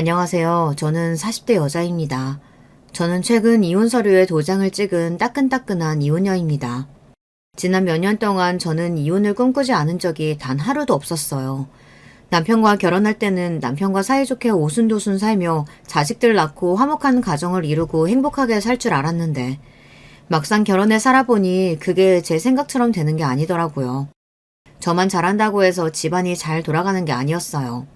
안녕하세요. 저는 40대 여자입니다. 저는 최근 이혼 서류에 도장을 찍은 따끈따끈한 이혼녀입니다. 지난 몇 년 동안 저는 이혼을 꿈꾸지 않은 적이 단 하루도 없었어요. 남편과 결혼할 때는 남편과 사이좋게 오순도순 살며 자식들 낳고 화목한 가정을 이루고 행복하게 살 줄 알았는데 막상 결혼해 살아보니 그게 제 생각처럼 되는 게 아니더라고요. 저만 잘한다고 해서 집안이 잘 돌아가는 게 아니었어요.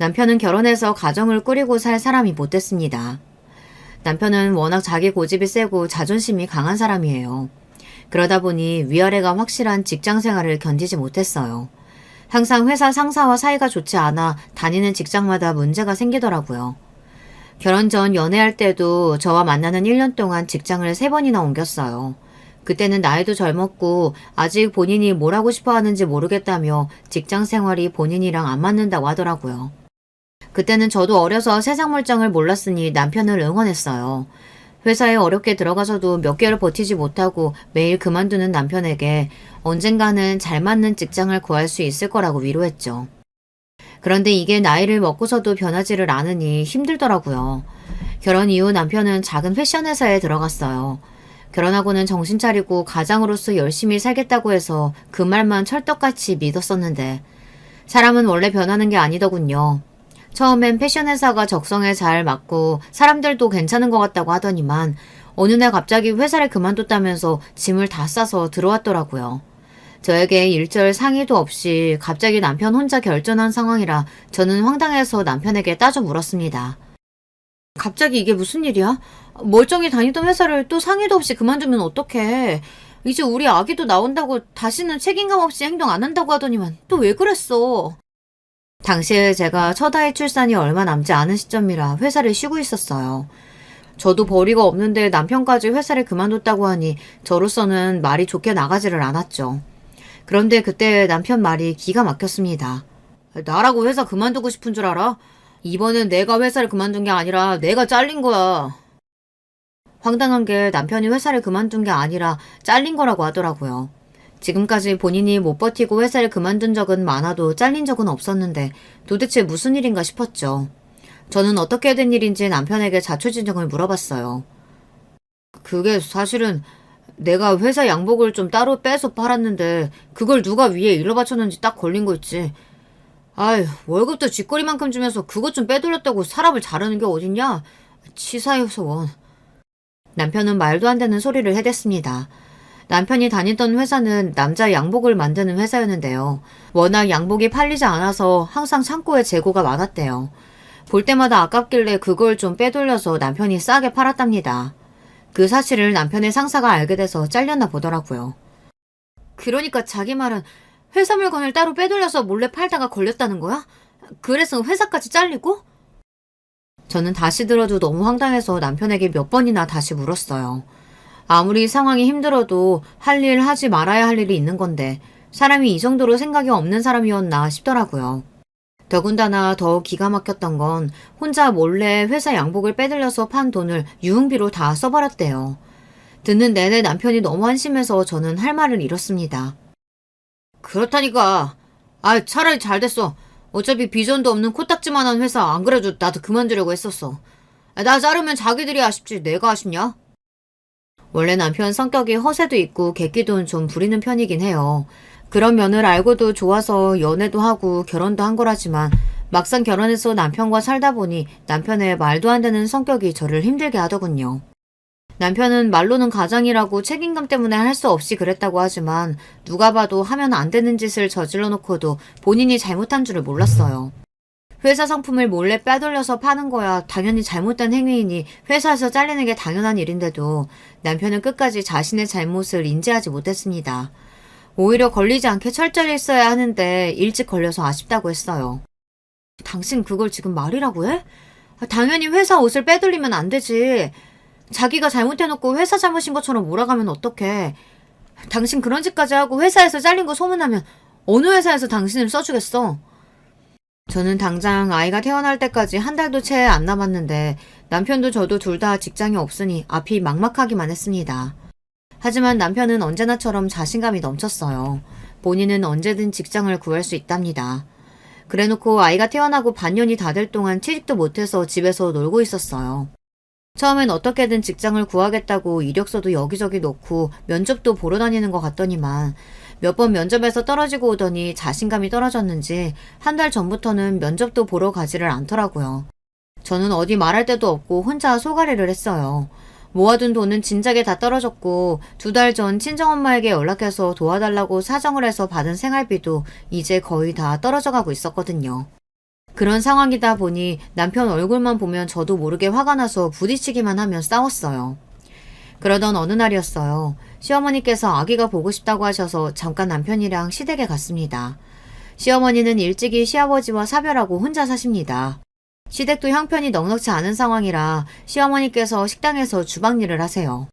남편은 결혼해서 가정을 꾸리고 살 사람이 못 됐습니다. 남편은 워낙 자기 고집이 세고 자존심이 강한 사람이에요. 그러다 보니 위아래가 확실한 직장 생활을 견디지 못했어요. 항상 회사 상사와 사이가 좋지 않아 다니는 직장마다 문제가 생기더라고요. 결혼 전 연애할 때도 저와 만나는 1년 동안 직장을 3번이나 옮겼어요. 그때는 나이도 젊었고 아직 본인이 뭘 하고 싶어 하는지 모르겠다며 직장 생활이 본인이랑 안 맞는다고 하더라고요. 그때는 저도 어려서 세상 물정을 몰랐으니 남편을 응원했어요. 회사에 어렵게 들어가서도 몇 개월 버티지 못하고 매일 그만두는 남편에게 언젠가는 잘 맞는 직장을 구할 수 있을 거라고 위로했죠. 그런데 이게 나이를 먹고서도 변하지를 않으니 힘들더라고요. 결혼 이후 남편은 작은 패션 회사에 들어갔어요. 결혼하고는 정신 차리고 가장으로서 열심히 살겠다고 해서 그 말만 철떡같이 믿었었는데 사람은 원래 변하는 게 아니더군요. 처음엔 패션 회사가 적성에 잘 맞고 사람들도 괜찮은 것 같다고 하더니만 어느 날 갑자기 회사를 그만뒀다면서 짐을 다 싸서 들어왔더라고요. 저에게 일절 상의도 없이 갑자기 남편 혼자 결정한 상황이라 저는 황당해서 남편에게 따져 물었습니다. 갑자기 이게 무슨 일이야? 멀쩡히 다니던 회사를 또 상의도 없이 그만두면 어떡해. 이제 우리 아기도 나온다고 다시는 책임감 없이 행동 안 한다고 하더니만 또 왜 그랬어? 당시에 제가 첫 아이 출산이 얼마 남지 않은 시점이라 회사를 쉬고 있었어요. 저도 벌이가 없는데 남편까지 회사를 그만뒀다고 하니 저로서는 말이 좋게 나가지를 않았죠. 그런데 그때 남편 말이 기가 막혔습니다. 나라고 회사 그만두고 싶은 줄 알아? 이번엔 내가 회사를 그만둔 게 아니라 내가 잘린 거야. 황당한 게 남편이 회사를 그만둔 게 아니라 잘린 거라고 하더라고요. 지금까지 본인이 못 버티고 회사를 그만둔 적은 많아도 잘린 적은 없었는데 도대체 무슨 일인가 싶었죠. 저는 어떻게 된 일인지 남편에게 자초지종을 물어봤어요. 그게 사실은 내가 회사 양복을 좀 따로 빼서 팔았는데 그걸 누가 위에 일러 바쳤는지 딱 걸린 거 있지. 아휴, 월급도 쥐꼬리만큼 주면서 그것 좀 빼돌렸다고 사람을 자르는 게 어딨냐? 치사해서 원. 남편은 말도 안 되는 소리를 해댔습니다. 남편이 다니던 회사는 남자 양복을 만드는 회사였는데요. 워낙 양복이 팔리지 않아서 항상 창고에 재고가 많았대요. 볼 때마다 아깝길래 그걸 좀 빼돌려서 남편이 싸게 팔았답니다. 그 사실을 남편의 상사가 알게 돼서 잘렸나 보더라고요. 그러니까 자기 말은 회사 물건을 따로 빼돌려서 몰래 팔다가 걸렸다는 거야? 그래서 회사까지 잘리고? 저는 다시 들어도 너무 황당해서 남편에게 몇 번이나 다시 물었어요. 아무리 상황이 힘들어도 할 일 하지 말아야 할 일이 있는 건데 사람이 이 정도로 생각이 없는 사람이었나 싶더라고요. 더군다나 더 기가 막혔던 건 혼자 몰래 회사 양복을 빼들려서 판 돈을 유흥비로 다 써버렸대요. 듣는 내내 남편이 너무 한심해서 저는 할 말을 잃었습니다. 그렇다니까. 차라리 잘 됐어. 어차피 비전도 없는 코딱지만한 회사 안 그래도 나도 그만두려고 했었어. 나 자르면 자기들이 아쉽지 내가 아쉽냐? 원래 남편 성격이 허세도 있고 객기도 좀 부리는 편이긴 해요. 그런 면을 알고도 좋아서 연애도 하고 결혼도 한 거라지만 막상 결혼해서 남편과 살다 보니 남편의 말도 안 되는 성격이 저를 힘들게 하더군요. 남편은 말로는 가장이라고 책임감 때문에 할 수 없이 그랬다고 하지만 누가 봐도 하면 안 되는 짓을 저질러 놓고도 본인이 잘못한 줄을 몰랐어요. 회사 상품을 몰래 빼돌려서 파는 거야 당연히 잘못된 행위이니 회사에서 잘리는 게 당연한 일인데도 남편은 끝까지 자신의 잘못을 인지하지 못했습니다. 오히려 걸리지 않게 철저히 있어야 하는데 일찍 걸려서 아쉽다고 했어요. 당신 그걸 지금 말이라고 해? 당연히 회사 옷을 빼돌리면 안 되지. 자기가 잘못해놓고 회사 잘못인 것처럼 몰아가면 어떡해. 당신 그런 짓까지 하고 회사에서 잘린 거 소문나면 어느 회사에서 당신을 써주겠어. 저는 당장 아이가 태어날 때까지 한 달도 채 안 남았는데 남편도 저도 둘 다 직장이 없으니 앞이 막막하기만 했습니다. 하지만 남편은 언제나처럼 자신감이 넘쳤어요. 본인은 언제든 직장을 구할 수 있답니다. 그래놓고 아이가 태어나고 반년이 다 될 동안 취직도 못해서 집에서 놀고 있었어요. 처음엔 어떻게든 직장을 구하겠다고 이력서도 여기저기 놓고 면접도 보러 다니는 것 같더니만 몇 번 면접에서 떨어지고 오더니 자신감이 떨어졌는지 한 달 전부터는 면접도 보러 가지를 않더라고요. 저는 어디 말할 데도 없고 혼자 소가리를 했어요. 모아둔 돈은 진작에 다 떨어졌고 2달 전 친정엄마에게 연락해서 도와달라고 사정을 해서 받은 생활비도 이제 거의 다 떨어져가고 있었거든요. 그런 상황이다 보니 남편 얼굴만 보면 저도 모르게 화가 나서 부딪히기만 하면 싸웠어요. 그러던 어느 날이었어요. 시어머니께서 아기가 보고 싶다고 하셔서 잠깐 남편이랑 시댁에 갔습니다. 시어머니는 일찍이 시아버지와 사별하고 혼자 사십니다. 시댁도 형편이 넉넉지 않은 상황이라 시어머니께서 식당에서 주방일을 하세요.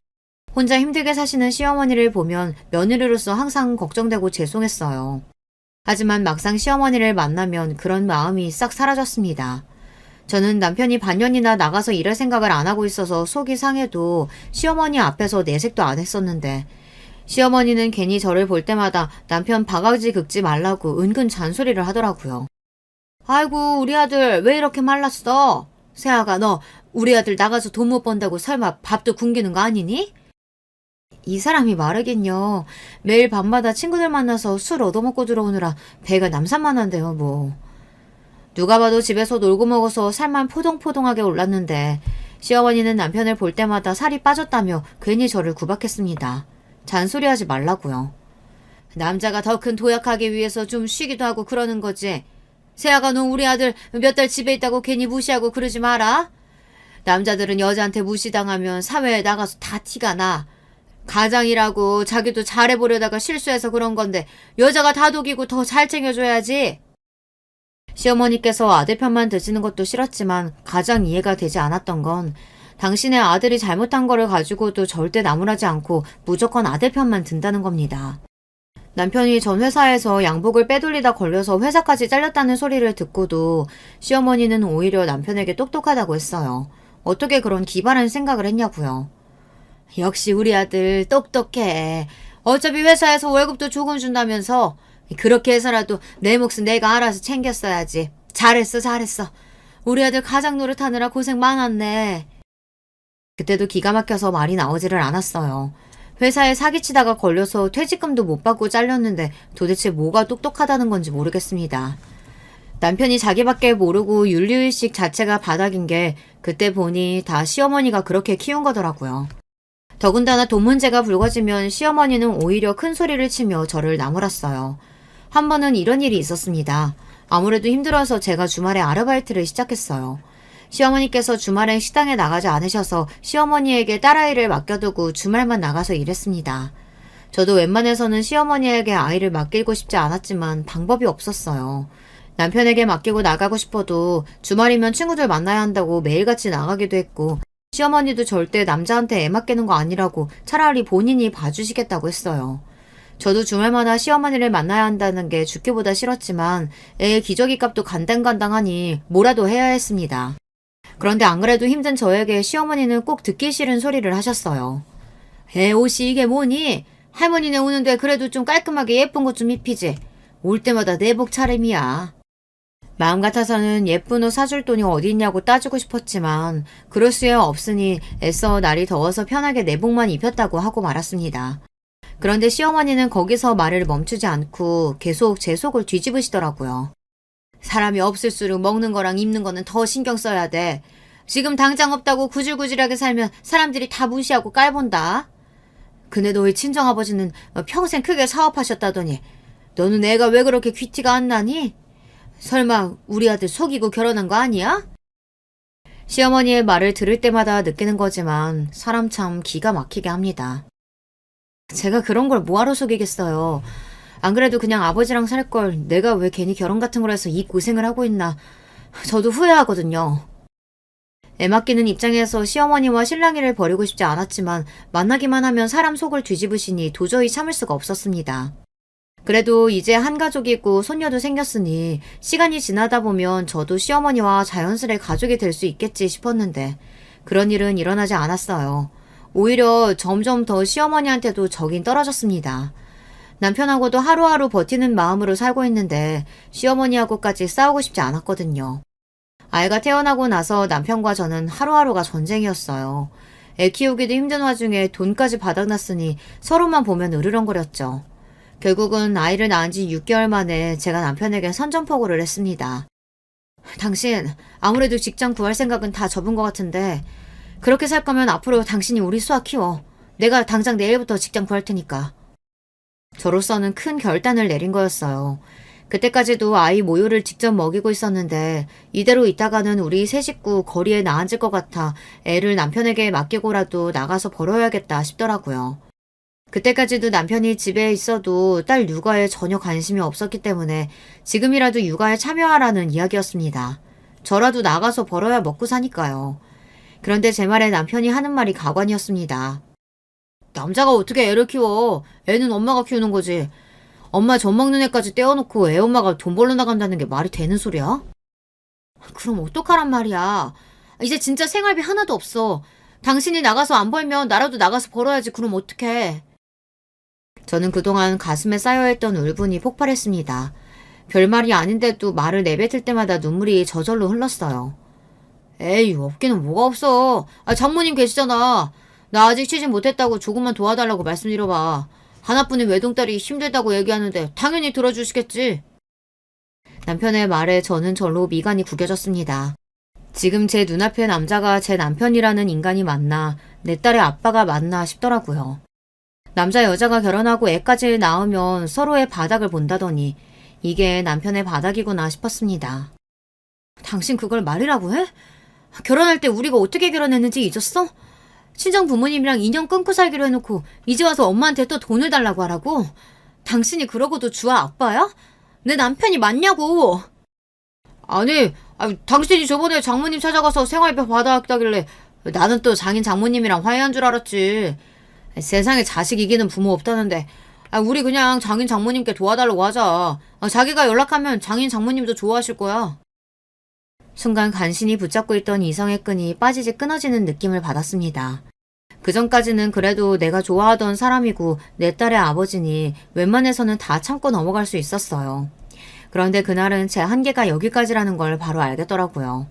혼자 힘들게 사시는 시어머니를 보면 며느리로서 항상 걱정되고 죄송했어요. 하지만 막상 시어머니를 만나면 그런 마음이 싹 사라졌습니다. 저는 남편이 반년이나 나가서 일할 생각을 안 하고 있어서 속이 상해도 시어머니 앞에서 내색도 안 했었는데 시어머니는 괜히 저를 볼 때마다 남편 바가지 긁지 말라고 은근 잔소리를 하더라고요. 아이고 우리 아들 왜 이렇게 말랐어? 세아가 너 우리 아들 나가서 돈 못 번다고 설마 밥도 굶기는 거 아니니? 이 사람이 말하긴요. 매일 밤마다 친구들 만나서 술 얻어먹고 들어오느라 배가 남산만한데요 뭐. 누가 봐도 집에서 놀고 먹어서 살만 포동포동하게 올랐는데 시어머니는 남편을 볼 때마다 살이 빠졌다며 괜히 저를 구박했습니다. 잔소리하지 말라고요. 남자가 더 큰 도약하기 위해서 좀 쉬기도 하고 그러는 거지. 세아가 너 우리 아들 몇 달 집에 있다고 괜히 무시하고 그러지 마라. 남자들은 여자한테 무시당하면 사회에 나가서 다 티가 나. 가장이라고 자기도 잘해보려다가 실수해서 그런 건데 여자가 다독이고 더 잘 챙겨줘야지. 시어머니께서 아들 편만 드시는 것도 싫었지만 가장 이해가 되지 않았던 건 당신의 아들이 잘못한 거를 가지고도 절대 나무라지 않고 무조건 아들 편만 든다는 겁니다. 남편이 전 회사에서 양복을 빼돌리다 걸려서 회사까지 잘렸다는 소리를 듣고도 시어머니는 오히려 남편에게 똑똑하다고 했어요. 어떻게 그런 기발한 생각을 했냐고요. 역시 우리 아들 똑똑해. 어차피 회사에서 월급도 조금 준다면서 그렇게 해서라도 내 몫은 내가 알아서 챙겼어야지. 잘했어. 우리 아들 가장 노릇하느라 고생 많았네. 그때도 기가 막혀서 말이 나오지를 않았어요. 회사에 사기치다가 걸려서 퇴직금도 못 받고 잘렸는데 도대체 뭐가 똑똑하다는 건지 모르겠습니다. 남편이 자기밖에 모르고 윤리의식 자체가 바닥인 게 그때 보니 다 시어머니가 그렇게 키운 거더라고요. 더군다나 돈 문제가 불거지면 시어머니는 오히려 큰 소리를 치며 저를 나무랐어요. 한 번은 이런 일이 있었습니다. 아무래도 힘들어서 제가 주말에 아르바이트를 시작했어요. 시어머니께서 주말엔 식당에 나가지 않으셔서 시어머니에게 딸아이를 맡겨두고 주말만 나가서 일했습니다. 저도 웬만해서는 시어머니에게 아이를 맡기고 싶지 않았지만 방법이 없었어요. 남편에게 맡기고 나가고 싶어도 주말이면 친구들 만나야 한다고 매일같이 나가기도 했고 시어머니도 절대 남자한테 애 맡기는 거 아니라고 차라리 본인이 봐주시겠다고 했어요. 저도 주말마다 시어머니를 만나야 한다는 게 죽기보다 싫었지만 애 기저귀 값도 간당간당하니 뭐라도 해야 했습니다. 그런데 안 그래도 힘든 저에게 시어머니는 꼭 듣기 싫은 소리를 하셨어요. 애 옷이 이게 뭐니? 할머니네 오는데 그래도 좀 깔끔하게 예쁜 것 좀 입히지. 올 때마다 내복 차림이야. 마음 같아서는 예쁜 옷 사줄 돈이 어디 있냐고 따지고 싶었지만 그럴 수야 없으니 애써 날이 더워서 편하게 내복만 입혔다고 하고 말았습니다. 그런데 시어머니는 거기서 말을 멈추지 않고 계속 제 속을 뒤집으시더라고요. 사람이 없을수록 먹는 거랑 입는 거는 더 신경 써야 돼. 지금 당장 없다고 구질구질하게 살면 사람들이 다 무시하고 깔본다. 근데 너희 친정아버지는 평생 크게 사업하셨다더니 너는 애가 왜 그렇게 귀티가 안 나니? 설마 우리 아들 속이고 결혼한 거 아니야? 시어머니의 말을 들을 때마다 느끼는 거지만 사람 참 기가 막히게 합니다. 제가 그런 걸 뭐하러 속이겠어요. 안 그래도 그냥 아버지랑 살 걸 내가 왜 괜히 결혼 같은 걸 해서 이 고생을 하고 있나. 저도 후회하거든요. 애 맡기는 입장에서 시어머니와 실랑이를 벌이고 싶지 않았지만 만나기만 하면 사람 속을 뒤집으시니 도저히 참을 수가 없었습니다. 그래도 이제 한 가족이고 손녀도 생겼으니 시간이 지나다 보면 저도 시어머니와 자연스레 가족이 될 수 있겠지 싶었는데 그런 일은 일어나지 않았어요. 오히려 점점 더 시어머니한테도 적인 떨어졌습니다. 남편하고도 하루하루 버티는 마음으로 살고 있는데 시어머니하고까지 싸우고 싶지 않았거든요. 아이가 태어나고 나서 남편과 저는 하루하루가 전쟁이었어요. 애 키우기도 힘든 와중에 돈까지 바닥났으니 서로만 보면 으르렁거렸죠. 결국은 아이를 낳은 지 6개월 만에 제가 남편에게 선전포고를 했습니다. 당신 아무래도 직장 구할 생각은 다 접은 것 같은데 그렇게 살 거면 앞으로 당신이 우리 수아 키워. 내가 당장 내일부터 직장 구할 테니까. 저로서는 큰 결단을 내린 거였어요. 그때까지도 아이 모유를 직접 먹이고 있었는데 이대로 있다가는 우리 세 식구 거리에 나앉을 것 같아 애를 남편에게 맡기고라도 나가서 벌어야겠다 싶더라고요. 그때까지도 남편이 집에 있어도 딸 육아에 전혀 관심이 없었기 때문에 지금이라도 육아에 참여하라는 이야기였습니다. 저라도 나가서 벌어야 먹고 사니까요. 그런데 제 말에 남편이 하는 말이 가관이었습니다. 남자가 어떻게 애를 키워? 애는 엄마가 키우는 거지. 엄마 젖 먹는 애까지 떼어놓고 애 엄마가 돈 벌러 나간다는 게 말이 되는 소리야? 그럼 어떡하란 말이야. 이제 진짜 생활비 하나도 없어. 당신이 나가서 안 벌면 나라도 나가서 벌어야지. 그럼 어떡해. 저는 그동안 가슴에 쌓여있던 울분이 폭발했습니다. 별말이 아닌데도 말을 내뱉을 때마다 눈물이 저절로 흘렀어요. 에이, 없기는 뭐가 없어. 장모님 계시잖아. 나 아직 취직 못했다고 조금만 도와달라고 말씀드려봐. 하나뿐인 외동딸이 힘들다고 얘기하는데 당연히 들어주시겠지. 남편의 말에 저는 절로 미간이 구겨졌습니다. 지금 제 눈앞의 남자가 제 남편이라는 인간이 맞나, 내 딸의 아빠가 맞나 싶더라고요. 남자 여자가 결혼하고 애까지 낳으면 서로의 바닥을 본다더니 이게 남편의 바닥이구나 싶었습니다. 당신 그걸 말이라고 해? 결혼할 때 우리가 어떻게 결혼했는지 잊었어? 친정 부모님이랑 인연 끊고 살기로 해놓고 이제 와서 엄마한테 또 돈을 달라고 하라고? 당신이 그러고도 주아 아빠야? 내 남편이 맞냐고! 아니, 당신이 저번에 장모님 찾아가서 생활비 받아왔다길래 나는 또 장인 장모님이랑 화해한 줄 알았지. 세상에 자식 이기는 부모 없다는데 우리 그냥 장인 장모님께 도와달라고 하자. 자기가 연락하면 장인 장모님도 좋아하실 거야. 순간 간신히 붙잡고 있던 이성의 끈이 빠지지 끊어지는 느낌을 받았습니다. 그전까지는 그래도 내가 좋아하던 사람이고 내 딸의 아버지니 웬만해서는 다 참고 넘어갈 수 있었어요. 그런데 그날은 제 한계가 여기까지라는 걸 바로 알겠더라고요.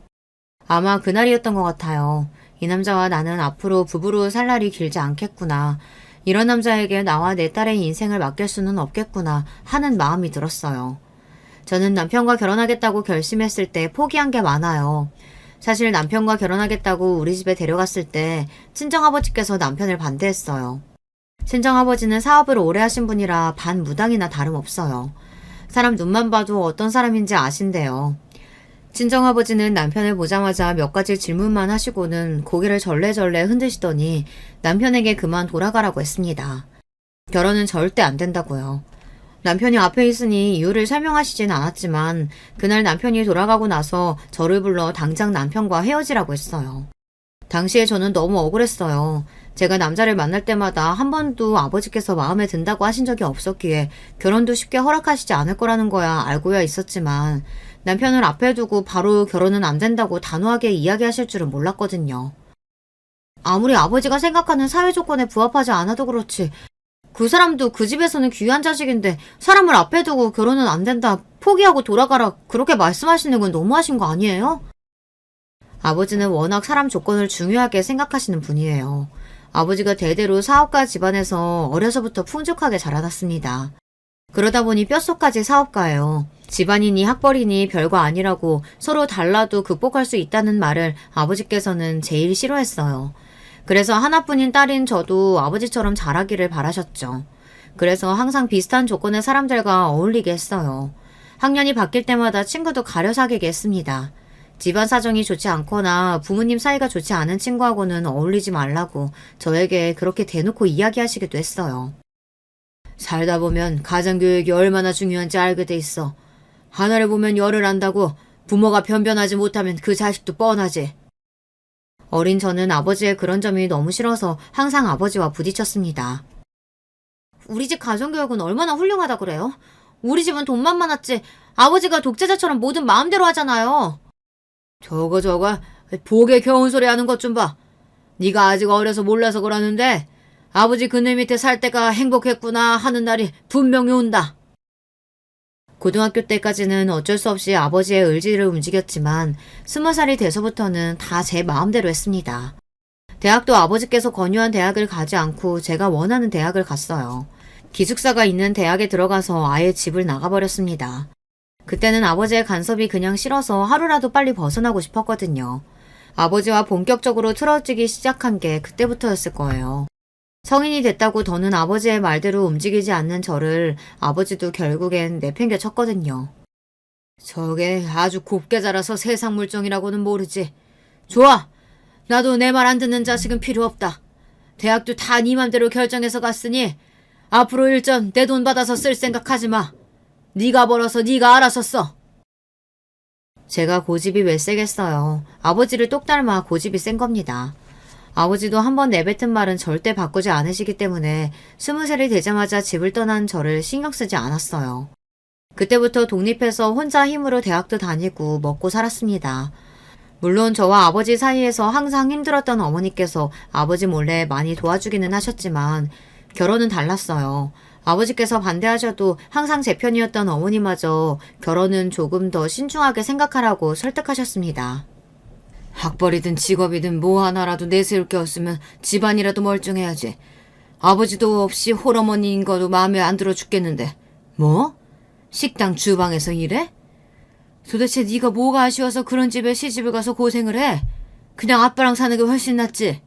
아마 그날이었던 것 같아요. 이 남자와 나는 앞으로 부부로 살 날이 길지 않겠구나. 이런 남자에게 나와 내 딸의 인생을 맡길 수는 없겠구나 하는 마음이 들었어요. 저는 남편과 결혼하겠다고 결심했을 때 포기한 게 많아요. 사실 남편과 결혼하겠다고 우리 집에 데려갔을 때 친정아버지께서 남편을 반대했어요. 친정아버지는 사업을 오래 하신 분이라 반무당이나 다름없어요. 사람 눈만 봐도 어떤 사람인지 아신대요. 친정아버지는 남편을 보자마자 몇 가지 질문만 하시고는 고개를 절레절레 흔드시더니 남편에게 그만 돌아가라고 했습니다. 결혼은 절대 안 된다고요. 남편이 앞에 있으니 이유를 설명하시진 않았지만 그날 남편이 돌아가고 나서 저를 불러 당장 남편과 헤어지라고 했어요. 당시에 저는 너무 억울했어요. 제가 남자를 만날 때마다 한 번도 아버지께서 마음에 든다고 하신 적이 없었기에 결혼도 쉽게 허락하시지 않을 거라는 거야 알고야 있었지만 남편을 앞에 두고 바로 결혼은 안 된다고 단호하게 이야기하실 줄은 몰랐거든요. 아무리 아버지가 생각하는 사회 조건에 부합하지 않아도 그렇지 그 사람도 그 집에서는 귀한 자식인데 사람을 앞에 두고 결혼은 안 된다, 포기하고 돌아가라 그렇게 말씀하시는 건 너무하신 거 아니에요? 아버지는 워낙 사람 조건을 중요하게 생각하시는 분이에요. 아버지가 대대로 사업가 집안에서 어려서부터 풍족하게 자라났습니다. 그러다 보니 뼛속까지 사업가예요. 집안이니 학벌이니 별거 아니라고 서로 달라도 극복할 수 있다는 말을 아버지께서는 제일 싫어했어요. 그래서 하나뿐인 딸인 저도 아버지처럼 자라기를 바라셨죠. 그래서 항상 비슷한 조건의 사람들과 어울리게 했어요. 학년이 바뀔 때마다 친구도 가려 사귀게 했습니다. 집안 사정이 좋지 않거나 부모님 사이가 좋지 않은 친구하고는 어울리지 말라고 저에게 그렇게 대놓고 이야기하시기도 했어요. 살다 보면 가정교육이 얼마나 중요한지 알게 돼 있어. 하나를 보면 열을 안다고 부모가 변변하지 못하면 그 자식도 뻔하지. 어린 저는 아버지의 그런 점이 너무 싫어서 항상 아버지와 부딪혔습니다. 우리 집 가정교육은 얼마나 훌륭하다 그래요? 우리 집은 돈만 많았지 아버지가 독재자처럼 뭐든 마음대로 하잖아요. 저거 복에 겨운 소리 하는 것 좀 봐. 네가 아직 어려서 몰라서 그러는데 아버지 그늘 밑에 살 때가 행복했구나 하는 날이 분명히 온다. 고등학교 때까지는 어쩔 수 없이 아버지의 의지를 움직였지만 20살이 돼서부터는 다 제 마음대로 했습니다. 대학도 아버지께서 권유한 대학을 가지 않고 제가 원하는 대학을 갔어요. 기숙사가 있는 대학에 들어가서 아예 집을 나가버렸습니다. 그때는 아버지의 간섭이 그냥 싫어서 하루라도 빨리 벗어나고 싶었거든요. 아버지와 본격적으로 틀어지기 시작한 게 그때부터였을 거예요. 성인이 됐다고 더는 아버지의 말대로 움직이지 않는 저를 아버지도 결국엔 내팽개 쳤거든요. 저게 아주 곱게 자라서 세상 물정이라고는 모르지. 좋아! 나도 내 말 안 듣는 자식은 필요 없다. 대학도 다 네 맘대로 결정해서 갔으니 앞으로 일전 내 돈 받아서 쓸 생각하지 마. 네가 벌어서 네가 알아서 써. 제가 고집이 왜 세겠어요. 아버지를 똑 닮아 고집이 센 겁니다. 아버지도 한번 내뱉은 말은 절대 바꾸지 않으시기 때문에 20살이 되자마자 집을 떠난 저를 신경 쓰지 않았어요. 그때부터 독립해서 혼자 힘으로 대학도 다니고 먹고 살았습니다. 물론 저와 아버지 사이에서 항상 힘들었던 어머니께서 아버지 몰래 많이 도와주기는 하셨지만 결혼은 달랐어요. 아버지께서 반대하셔도 항상 제 편이었던 어머니마저 결혼은 조금 더 신중하게 생각하라고 설득하셨습니다. 학벌이든 직업이든 뭐 하나라도 내세울 게 없으면 집안이라도 멀쩡해야지. 아버지도 없이 홀어머니인 거도 마음에 안 들어 죽겠는데. 뭐? 식당 주방에서 일해? 도대체 네가 뭐가 아쉬워서 그런 집에 시집을 가서 고생을 해? 그냥 아빠랑 사는 게 훨씬 낫지.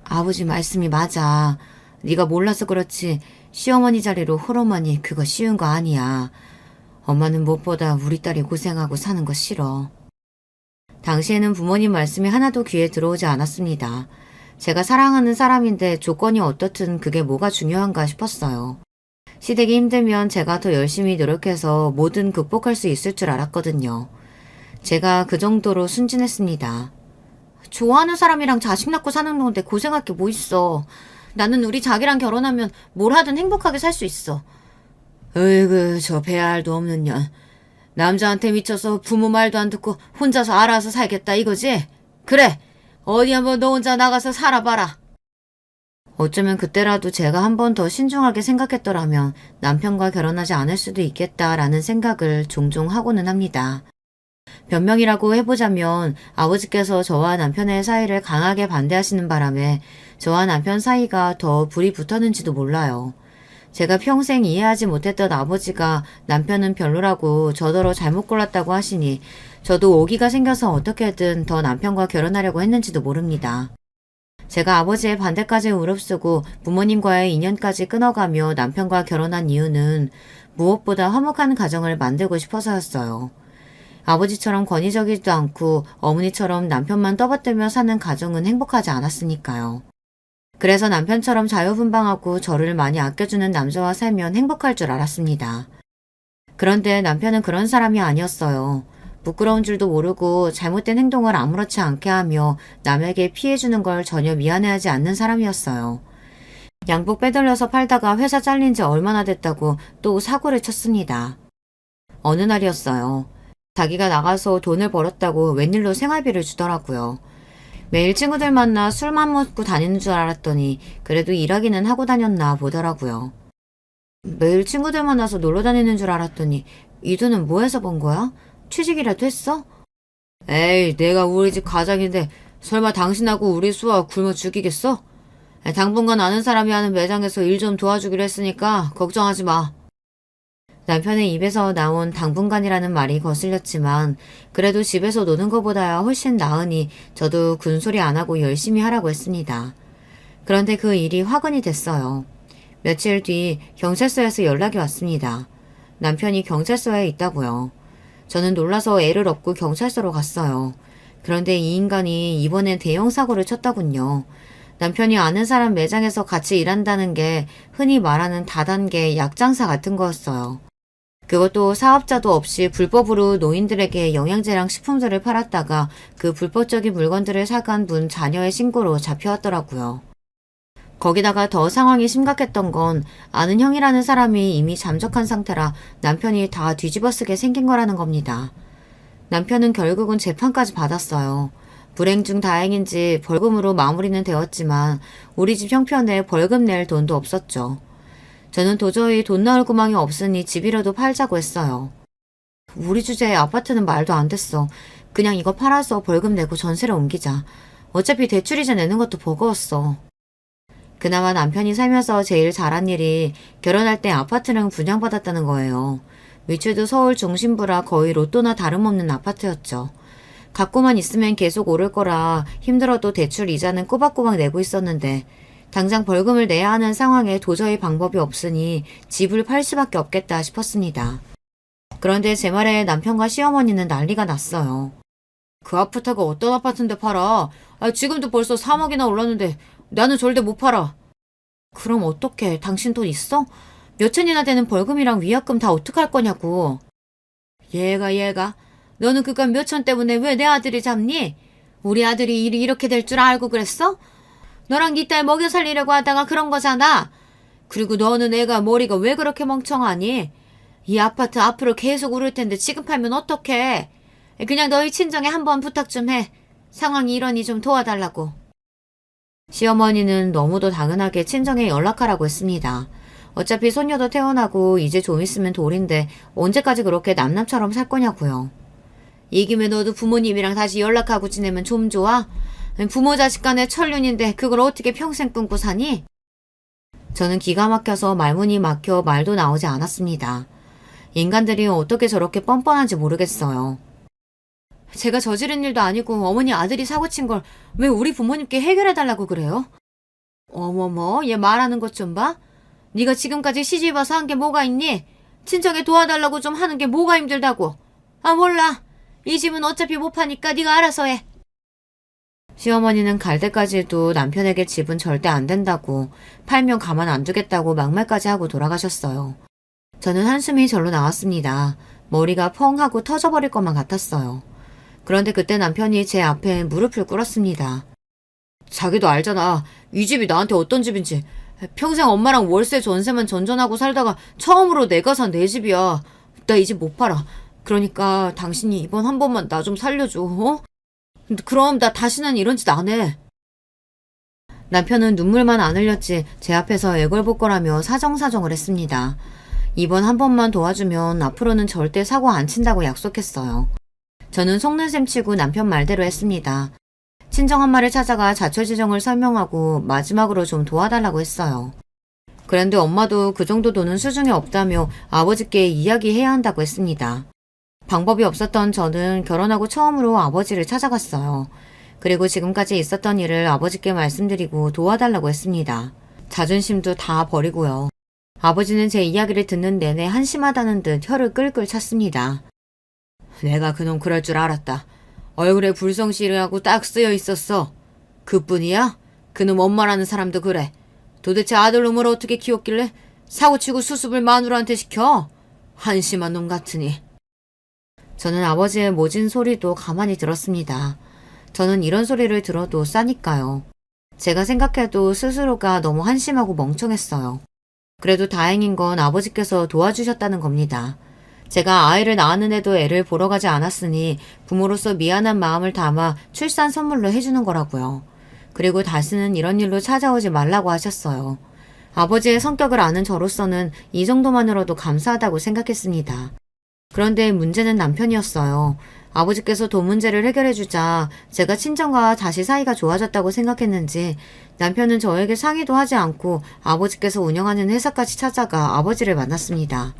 아버지 말씀이 맞아. 네가 몰라서 그렇지 시어머니 자리로 홀어머니 그거 쉬운 거 아니야. 엄마는 무엇보다 우리 딸이 고생하고 사는 거 싫어. 당시에는 부모님 말씀이 하나도 귀에 들어오지 않았습니다. 제가 사랑하는 사람인데 조건이 어떻든 그게 뭐가 중요한가 싶었어요. 시댁이 힘들면 제가 더 열심히 노력해서 뭐든 극복할 수 있을 줄 알았거든요. 제가 그 정도로 순진했습니다. 좋아하는 사람이랑 자식 낳고 사는 건데 고생할 게 뭐 있어. 나는 우리 자기랑 결혼하면 뭘 하든 행복하게 살 수 있어. 으이그 저 배알도 없는 년. 남자한테 미쳐서 부모 말도 안 듣고 혼자서 알아서 살겠다 이거지? 그래, 어디 한번 너 혼자 나가서 살아봐라. 어쩌면 그때라도 제가 한 번 더 신중하게 생각했더라면 남편과 결혼하지 않을 수도 있겠다라는 생각을 종종 하고는 합니다. 변명이라고 해보자면 아버지께서 저와 남편의 사이를 강하게 반대하시는 바람에 저와 남편 사이가 더 불이 붙었는지도 몰라요. 제가 평생 이해하지 못했던 아버지가 남편은 별로라고 저더러 잘못 골랐다고 하시니 저도 오기가 생겨서 어떻게든 더 남편과 결혼하려고 했는지도 모릅니다. 제가 아버지의 반대까지 무릅쓰고 부모님과의 인연까지 끊어가며 남편과 결혼한 이유는 무엇보다 화목한 가정을 만들고 싶어서였어요. 아버지처럼 권위적이지도 않고 어머니처럼 남편만 떠받들며 사는 가정은 행복하지 않았으니까요. 그래서 남편처럼 자유분방하고 저를 많이 아껴주는 남자와 살면 행복할 줄 알았습니다. 그런데 남편은 그런 사람이 아니었어요. 부끄러운 줄도 모르고 잘못된 행동을 아무렇지 않게 하며 남에게 피해주는 걸 전혀 미안해하지 않는 사람이었어요. 양복 빼돌려서 팔다가 회사 잘린 지 얼마나 됐다고 또 사고를 쳤습니다. 어느 날이었어요. 자기가 나가서 돈을 벌었다고 웬일로 생활비를 주더라고요. 매일 친구들 만나 술만 먹고 다니는 줄 알았더니 그래도 일하기는 하고 다녔나 보더라고요. 매일 친구들 만나서 놀러 다니는 줄 알았더니 이 돈은 뭐 해서 번 거야? 취직이라도 했어? 에이, 내가 우리 집 가장인데 설마 당신하고 우리 수아 굶어 죽이겠어? 당분간 아는 사람이 하는 매장에서 일 좀 도와주기로 했으니까 걱정하지 마. 남편의 입에서 나온 당분간이라는 말이 거슬렸지만 그래도 집에서 노는 것보다야 훨씬 나으니 저도 군소리 안 하고 열심히 하라고 했습니다. 그런데 그 일이 화근이 됐어요. 며칠 뒤 경찰서에서 연락이 왔습니다. 남편이 경찰서에 있다고요. 저는 놀라서 애를 업고 경찰서로 갔어요. 그런데 이 인간이 이번엔 대형 사고를 쳤더군요. 남편이 아는 사람 매장에서 같이 일한다는 게 흔히 말하는 다단계 약장사 같은 거였어요. 그것도 사업자도 없이 불법으로 노인들에게 영양제랑 식품들을 팔았다가 그 불법적인 물건들을 사간 분 자녀의 신고로 잡혀왔더라고요. 거기다가 더 상황이 심각했던 건 아는 형이라는 사람이 이미 잠적한 상태라 남편이 다 뒤집어쓰게 생긴 거라는 겁니다. 남편은 결국은 재판까지 받았어요. 불행 중 다행인지 벌금으로 마무리는 되었지만 우리 집 형편에 벌금 낼 돈도 없었죠. 저는 도저히 돈 나올 구멍이 없으니 집이라도 팔자고 했어요. 우리 주제에 아파트는 말도 안 됐어. 그냥 이거 팔아서 벌금 내고 전세를 옮기자. 어차피 대출이자 내는 것도 버거웠어. 그나마 남편이 살면서 제일 잘한 일이 결혼할 때 아파트를 분양받았다는 거예요. 위치도 서울 중심부라 거의 로또나 다름없는 아파트였죠. 갖고만 있으면 계속 오를 거라 힘들어도 대출 이자는 꼬박꼬박 내고 있었는데 당장 벌금을 내야 하는 상황에 도저히 방법이 없으니 집을 팔 수밖에 없겠다 싶었습니다. 그런데 제 말에 남편과 시어머니는 난리가 났어요. 그 아파트가 어떤 아파트인데 팔아? 지금도 벌써 3억이나 올랐는데 나는 절대 못 팔아. 그럼 어떡해? 당신 돈 있어? 몇천이나 되는 벌금이랑 위약금 다 어떡할 거냐고. 얘가 너는 그깟 몇천 때문에 왜 내 아들이 잡니? 우리 아들이 일이 이렇게 될 줄 알고 그랬어? 너랑 네 딸 먹여 살리려고 하다가 그런 거잖아. 그리고 너는 애가 머리가 왜 그렇게 멍청하니? 이 아파트 앞으로 계속 오를 텐데 지금 팔면 어떡해? 그냥 너희 친정에 한번 부탁 좀 해. 상황이 이러니 좀 도와달라고. 시어머니는 너무도 당연하게 친정에 연락하라고 했습니다. 어차피 손녀도 태어나고 이제 좀 있으면 돌인데 언제까지 그렇게 남남처럼 살 거냐고요. 이 김에 너도 부모님이랑 다시 연락하고 지내면 좀 좋아? 부모 자식 간의 천륜인데 그걸 어떻게 평생 끊고 사니? 저는 기가 막혀서 말문이 막혀 말도 나오지 않았습니다. 인간들이 어떻게 저렇게 뻔뻔한지 모르겠어요. 제가 저지른 일도 아니고 어머니 아들이 사고친 걸 왜 우리 부모님께 해결해달라고 그래요? 어머머, 얘 말하는 것 좀 봐. 네가 지금까지 시집 와서 한 게 뭐가 있니? 친정에 도와달라고 좀 하는 게 뭐가 힘들다고. 몰라. 이 집은 어차피 못 파니까 네가 알아서 해. 시어머니는 갈 때까지도 남편에게 집은 절대 안 된다고, 팔면 가만 안 두겠다고 막말까지 하고 돌아가셨어요. 저는 한숨이 절로 나왔습니다. 머리가 펑 하고 터져버릴 것만 같았어요. 그런데 그때 남편이 제 앞에 무릎을 꿇었습니다. 자기도 알잖아. 이 집이 나한테 어떤 집인지. 평생 엄마랑 월세 전세만 전전하고 살다가 처음으로 내가 산 내 집이야. 나 이 집 못 팔아. 그러니까 당신이 이번 한 번만 나 좀 살려줘. 어? 그럼 나 다시는 이런 짓 안 해. 남편은 눈물만 안 흘렸지 제 앞에서 애걸복걸하며 사정사정을 했습니다. 이번 한 번만 도와주면 앞으로는 절대 사고 안 친다고 약속했어요. 저는 속는 셈 치고 남편 말대로 했습니다. 친정엄마를 찾아가 자초지정을 설명하고 마지막으로 좀 도와달라고 했어요. 그런데 엄마도 그 정도 돈은 수중에 없다며 아버지께 이야기해야 한다고 했습니다. 방법이 없었던 저는 결혼하고 처음으로 아버지를 찾아갔어요. 그리고 지금까지 있었던 일을 아버지께 말씀드리고 도와달라고 했습니다. 자존심도 다 버리고요. 아버지는 제 이야기를 듣는 내내 한심하다는 듯 혀를 끌끌 찼습니다. 내가 그놈 그럴 줄 알았다. 얼굴에 불성실하고 딱 쓰여 있었어. 그뿐이야? 그놈 엄마라는 사람도 그래. 도대체 아들놈을 어떻게 키웠길래 사고치고 수습을 마누라한테 시켜? 한심한 놈 같으니. 저는 아버지의 모진 소리도 가만히 들었습니다. 저는 이런 소리를 들어도 싸니까요. 제가 생각해도 스스로가 너무 한심하고 멍청했어요. 그래도 다행인 건 아버지께서 도와주셨다는 겁니다. 제가 아이를 낳았는데도 애를 보러 가지 않았으니 부모로서 미안한 마음을 담아 출산 선물로 해주는 거라고요. 그리고 다시는 이런 일로 찾아오지 말라고 하셨어요. 아버지의 성격을 아는 저로서는 이 정도만으로도 감사하다고 생각했습니다. 그런데 문제는 남편이었어요. 아버지께서 돈 문제를 해결해주자 제가 친정과 다시 사이가 좋아졌다고 생각했는지 남편은 저에게 상의도 하지 않고 아버지께서 운영하는 회사까지 찾아가 아버지를 만났습니다.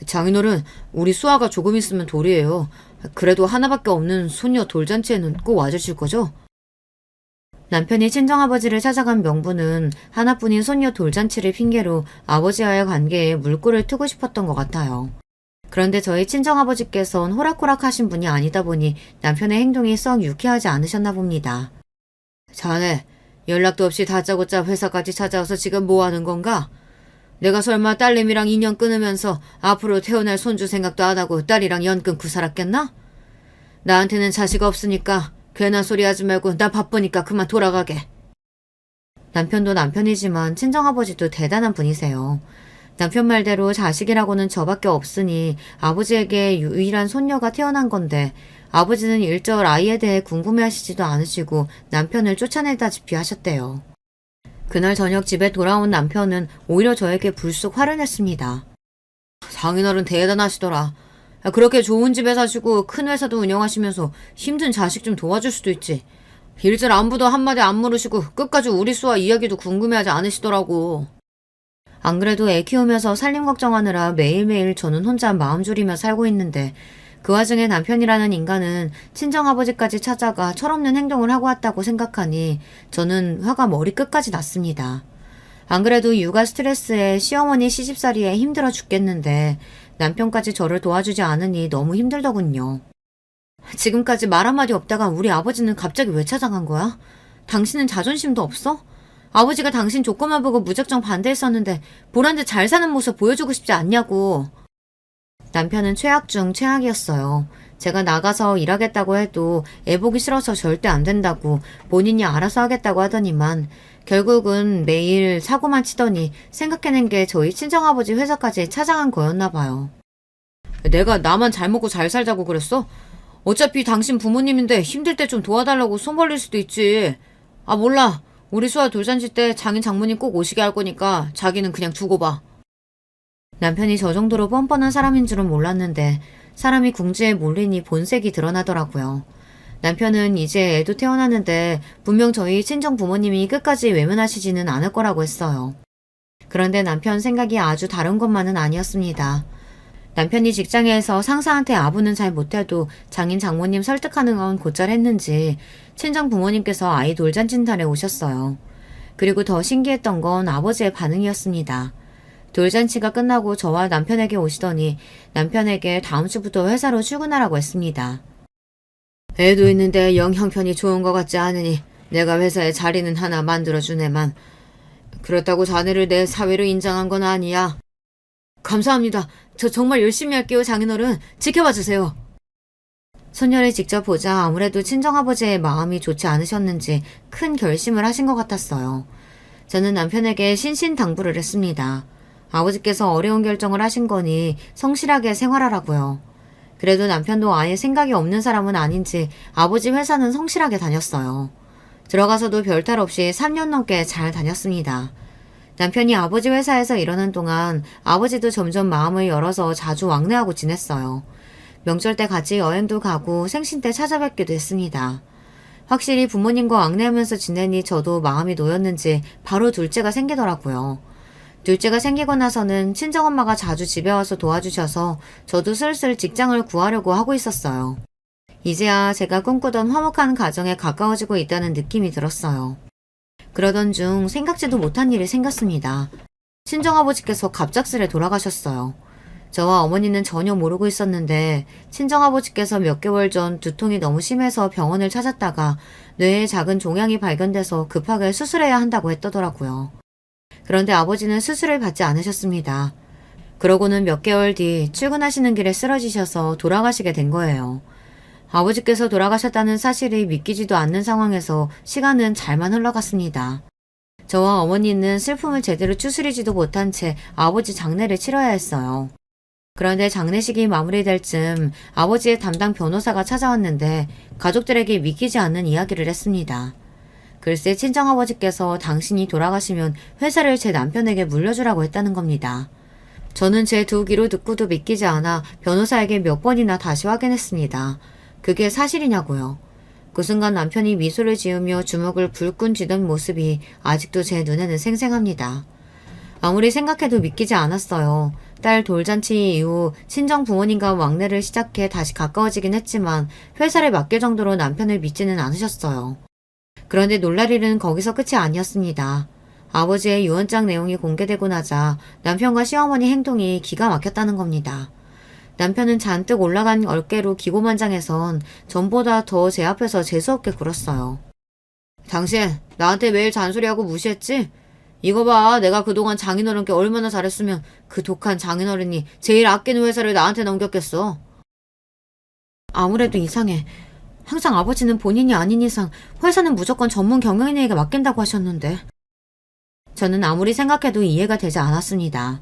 장인어른, 우리 수아가 조금 있으면 돌이에요. 그래도 하나밖에 없는 손녀 돌잔치에는 꼭 와주실 거죠? 남편이 친정아버지를 찾아간 명분은 하나뿐인 손녀 돌잔치를 핑계로 아버지와의 관계에 물꼬를 트고 싶었던 것 같아요. 그런데 저희 친정아버지께선 호락호락하신 분이 아니다 보니 남편의 행동이 썩 유쾌하지 않으셨나 봅니다. 자네, 연락도 없이 다짜고짜 회사까지 찾아와서 지금 뭐 하는 건가? 내가 설마 딸내미랑 인연 끊으면서 앞으로 태어날 손주 생각도 안 하고 딸이랑 연 끊고 살았겠나? 나한테는 자식 없으니까 괜한 소리 하지 말고 나 바쁘니까 그만 돌아가게. 남편도 남편이지만 친정아버지도 대단한 분이세요. 남편 말대로 자식이라고는 저밖에 없으니 아버지에게 유일한 손녀가 태어난 건데 아버지는 일절 아이에 대해 궁금해하시지도 않으시고 남편을 쫓아내다시피 하셨대요. 그날 저녁 집에 돌아온 남편은 오히려 저에게 불쑥 화를 냈습니다. 장인어른 대단하시더라. 그렇게 좋은 집에 사시고 큰 회사도 운영하시면서 힘든 자식 좀 도와줄 수도 있지. 일절 안부도 한마디 안 물으시고 끝까지 우리 수아 이야기도 궁금해하지 않으시더라고. 안 그래도 애 키우면서 살림 걱정하느라 매일매일 저는 혼자 마음 졸이며 살고 있는데 그 와중에 남편이라는 인간은 친정아버지까지 찾아가 철없는 행동을 하고 왔다고 생각하니 저는 화가 머리끝까지 났습니다. 안 그래도 육아 스트레스에 시어머니 시집살이에 힘들어 죽겠는데 남편까지 저를 도와주지 않으니 너무 힘들더군요. 지금까지 말 한마디 없다가 우리 아버지는 갑자기 왜 찾아간 거야? 당신은 자존심도 없어? 아버지가 당신 조건만 보고 무작정 반대했었는데 보란듯 잘 사는 모습 보여주고 싶지 않냐고. 남편은 최악 중 최악이었어요. 제가 나가서 일하겠다고 해도 애 보기 싫어서 절대 안 된다고 본인이 알아서 하겠다고 하더니만 결국은 매일 사고만 치더니 생각해낸 게 저희 친정아버지 회사까지 찾아간 거였나 봐요. 내가 나만 잘 먹고 잘 살자고 그랬어? 어차피 당신 부모님인데 힘들 때 좀 도와달라고 손 벌릴 수도 있지. 아 몰라. 우리 수아 돌잔치 때 장인 장모님 꼭 오시게 할 거니까 자기는 그냥 두고 봐. 남편이 저 정도로 뻔뻔한 사람인 줄은 몰랐는데 사람이 궁지에 몰리니 본색이 드러나더라고요. 남편은 이제 애도 태어났는데 분명 저희 친정 부모님이 끝까지 외면하시지는 않을 거라고 했어요. 그런데 남편 생각이 아주 다른 것만은 아니었습니다. 남편이 직장에서 상사한테 아부는 잘 못해도 장인 장모님 설득하는 건 곧잘 했는지 친정 부모님께서 아이 돌잔치날에 오셨어요. 그리고 더 신기했던 건 아버지의 반응이었습니다. 돌잔치가 끝나고 저와 남편에게 오시더니 남편에게 다음 주부터 회사로 출근하라고 했습니다. 애도 있는데 영 형편이 좋은 것 같지 않으니 내가 회사에 자리는 하나 만들어주네만 그렇다고 자네를 내 사위로 인정한 건 아니야. 감사합니다. 저 정말 열심히 할게요, 장인어른. 지켜봐 주세요. 손녀를 직접 보자 아무래도 친정아버지의 마음이 좋지 않으셨는지 큰 결심을 하신 것 같았어요. 저는 남편에게 신신당부를 했습니다. 아버지께서 어려운 결정을 하신 거니 성실하게 생활하라고요. 그래도 남편도 아예 생각이 없는 사람은 아닌지 아버지 회사는 성실하게 다녔어요. 들어가서도 별탈 없이 3년 넘게 잘 다녔습니다. 남편이 아버지 회사에서 일하는 동안 아버지도 점점 마음을 열어서 자주 왕래하고 지냈어요. 명절 때 같이 여행도 가고 생신 때 찾아뵙기도 했습니다. 확실히 부모님과 왕래하면서 지내니 저도 마음이 놓였는지 바로 둘째가 생기더라고요. 둘째가 생기고 나서는 친정엄마가 자주 집에 와서 도와주셔서 저도 슬슬 직장을 구하려고 하고 있었어요. 이제야 제가 꿈꾸던 화목한 가정에 가까워지고 있다는 느낌이 들었어요. 그러던 중 생각지도 못한 일이 생겼습니다. 친정아버지께서 갑작스레 돌아가셨어요. 저와 어머니는 전혀 모르고 있었는데 친정아버지께서 몇 개월 전 두통이 너무 심해서 병원을 찾았다가 뇌에 작은 종양이 발견돼서 급하게 수술해야 한다고 했더라고요. 그런데 아버지는 수술을 받지 않으셨습니다. 그러고는 몇 개월 뒤 출근하시는 길에 쓰러지셔서 돌아가시게 된 거예요. 아버지께서 돌아가셨다는 사실이 믿기지도 않는 상황에서 시간은 잘만 흘러갔습니다. 저와 어머니는 슬픔을 제대로 추스리지도 못한 채 아버지 장례를 치러야 했어요. 그런데 장례식이 마무리될 즈음 아버지의 담당 변호사가 찾아왔는데 가족들에게 믿기지 않는 이야기를 했습니다. 글쎄 친정아버지께서 당신이 돌아가시면 회사를 제 남편에게 물려주라고 했다는 겁니다. 저는 제 두 귀로 듣고도 믿기지 않아 변호사에게 몇 번이나 다시 확인했습니다. 그게 사실이냐고요. 그 순간 남편이 미소를 지으며 주먹을 불끈 쥐던 모습이 아직도 제 눈에는 생생합니다. 아무리 생각해도 믿기지 않았어요. 딸 돌잔치 이후 친정 부모님과 왕래를 시작해 다시 가까워지긴 했지만 회사를 맡길 정도로 남편을 믿지는 않으셨어요. 그런데 놀랄 일은 거기서 끝이 아니었습니다. 아버지의 유언장 내용이 공개되고 나자 남편과 시어머니 행동이 기가 막혔다는 겁니다. 남편은 잔뜩 올라간 어깨로 기고만장해선 전보다 더 제 앞에서 재수없게 굴었어요. 당신 나한테 매일 잔소리하고 무시했지? 이거 봐, 내가 그동안 장인어른께 얼마나 잘했으면 그 독한 장인어른이 제일 아끼는 회사를 나한테 넘겼겠어. 아무래도 이상해. 항상 아버지는 본인이 아닌 이상 회사는 무조건 전문 경영인에게 맡긴다고 하셨는데. 저는 아무리 생각해도 이해가 되지 않았습니다.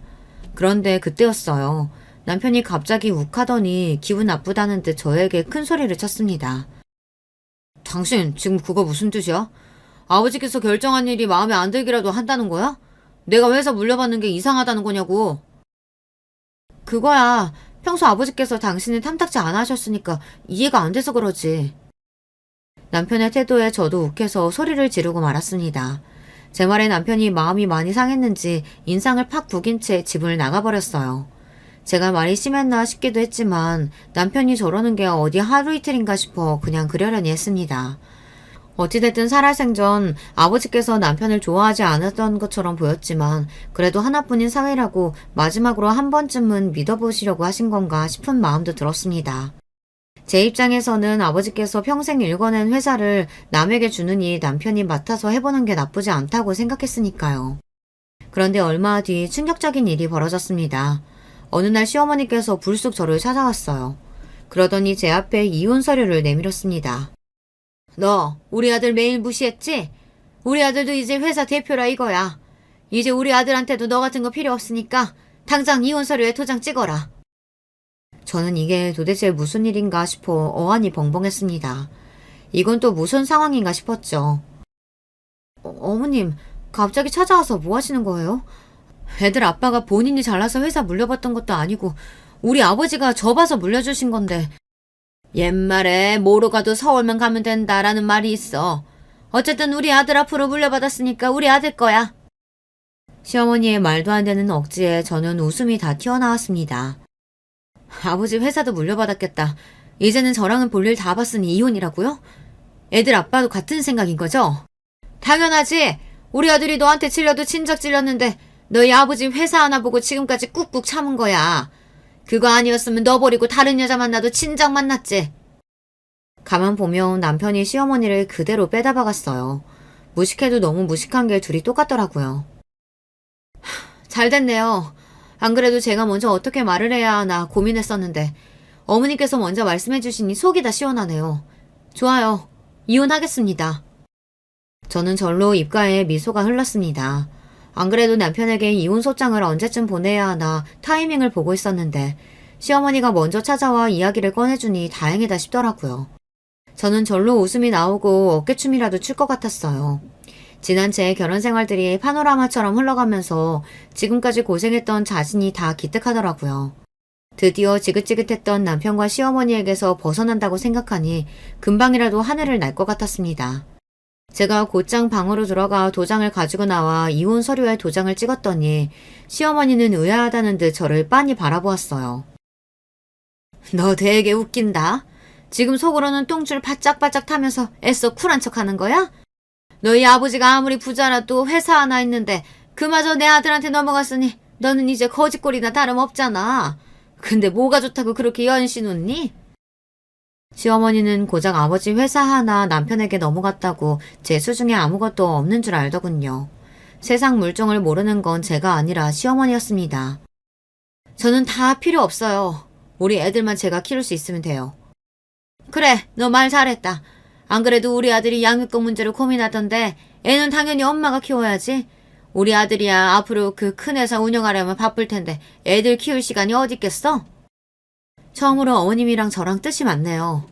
그런데 그때였어요. 남편이 갑자기 욱하더니 기분 나쁘다는 듯 저에게 큰 소리를 쳤습니다. 당신 지금 그거 무슨 뜻이야? 아버지께서 결정한 일이 마음에 안 들기라도 한다는 거야? 내가 회사 물려받는 게 이상하다는 거냐고. 그거야. 평소 아버지께서 당신을 탐탁지 않아 하셨으니까 이해가 안 돼서 그러지. 남편의 태도에 저도 욱해서 소리를 지르고 말았습니다. 제 말에 남편이 마음이 많이 상했는지 인상을 팍 구긴 채 집을 나가버렸어요. 제가 말이 심했나 싶기도 했지만 남편이 저러는 게 어디 하루 이틀인가 싶어 그냥 그러려니 했습니다. 어찌됐든 살아생전 아버지께서 남편을 좋아하지 않았던 것처럼 보였지만 그래도 하나뿐인 사위라고 마지막으로 한 번쯤은 믿어보시려고 하신 건가 싶은 마음도 들었습니다. 제 입장에서는 아버지께서 평생 일궈낸 회사를 남에게 주느니 남편이 맡아서 해보는 게 나쁘지 않다고 생각했으니까요. 그런데 얼마 뒤 충격적인 일이 벌어졌습니다. 어느 날 시어머니께서 불쑥 저를 찾아왔어요. 그러더니 제 앞에 이혼 서류를 내밀었습니다. 너 우리 아들 매일 무시했지? 우리 아들도 이제 회사 대표라 이거야. 이제 우리 아들한테도 너 같은 거 필요 없으니까 당장 이혼 서류에 도장 찍어라. 저는 이게 도대체 무슨 일인가 싶어 어안이 벙벙했습니다. 이건 또 무슨 상황인가 싶었죠. 어머님, 갑자기 찾아와서 뭐 하시는 거예요? 애들 아빠가 본인이 잘나서 회사 물려받던 것도 아니고 우리 아버지가 저 봐서 물려주신 건데. 옛말에 뭐로 가도 서울만 가면 된다라는 말이 있어. 어쨌든 우리 아들 앞으로 물려받았으니까 우리 아들 거야. 시어머니의 말도 안 되는 억지에 저는 웃음이 다 튀어나왔습니다. 아버지 회사도 물려받았겠다. 이제는 저랑은 볼일 다 봤으니 이혼이라고요? 애들 아빠도 같은 생각인 거죠? 당연하지. 우리 아들이 너한테 찔려도 진작 찔렸는데 너희 아버지 회사 하나 보고 지금까지 꾹꾹 참은 거야. 그거 아니었으면 너 버리고 다른 여자 만나도 진작 만났지. 가만 보면 남편이 시어머니를 그대로 빼다 박았어요. 무식해도 너무 무식한 게 둘이 똑같더라고요. 잘 됐네요. 안 그래도 제가 먼저 어떻게 말을 해야 하나 고민했었는데 어머니께서 먼저 말씀해 주시니 속이 다 시원하네요. 좋아요. 이혼하겠습니다. 저는 절로 입가에 미소가 흘렀습니다. 안 그래도 남편에게 이혼 소장을 언제쯤 보내야 하나 타이밍을 보고 있었는데 시어머니가 먼저 찾아와 이야기를 꺼내주니 다행이다 싶더라고요. 저는 절로 웃음이 나오고 어깨춤이라도 출 것 같았어요. 지난 제 결혼 생활들이 파노라마처럼 흘러가면서 지금까지 고생했던 자신이 다 기특하더라고요. 드디어 지긋지긋했던 남편과 시어머니에게서 벗어난다고 생각하니 금방이라도 하늘을 날 것 같았습니다. 제가 곧장 방으로 들어가 도장을 가지고 나와 이혼 서류에 도장을 찍었더니 시어머니는 의아하다는 듯 저를 빤히 바라보았어요. 너 되게 웃긴다. 지금 속으로는 똥줄 바짝바짝 타면서 애써 쿨한 척하는 거야? 너희 아버지가 아무리 부자라도 회사 하나 있는데 그마저 내 아들한테 넘어갔으니 너는 이제 거지꼴이나 다름없잖아. 근데 뭐가 좋다고 그렇게 연신 웃니? 시어머니는 고작 아버지 회사 하나 남편에게 넘어갔다고 제 수중에 아무것도 없는 줄 알더군요. 세상 물정을 모르는 건 제가 아니라 시어머니였습니다. 저는 다 필요 없어요. 우리 애들만 제가 키울 수 있으면 돼요. 그래, 너 말 잘했다. 안 그래도 우리 아들이 양육권 문제로 고민하던데 애는 당연히 엄마가 키워야지. 우리 아들이야 앞으로 그 큰 회사 운영하려면 바쁠 텐데 애들 키울 시간이 어디 있겠어? 처음으로 어머님이랑 저랑 뜻이 맞네요.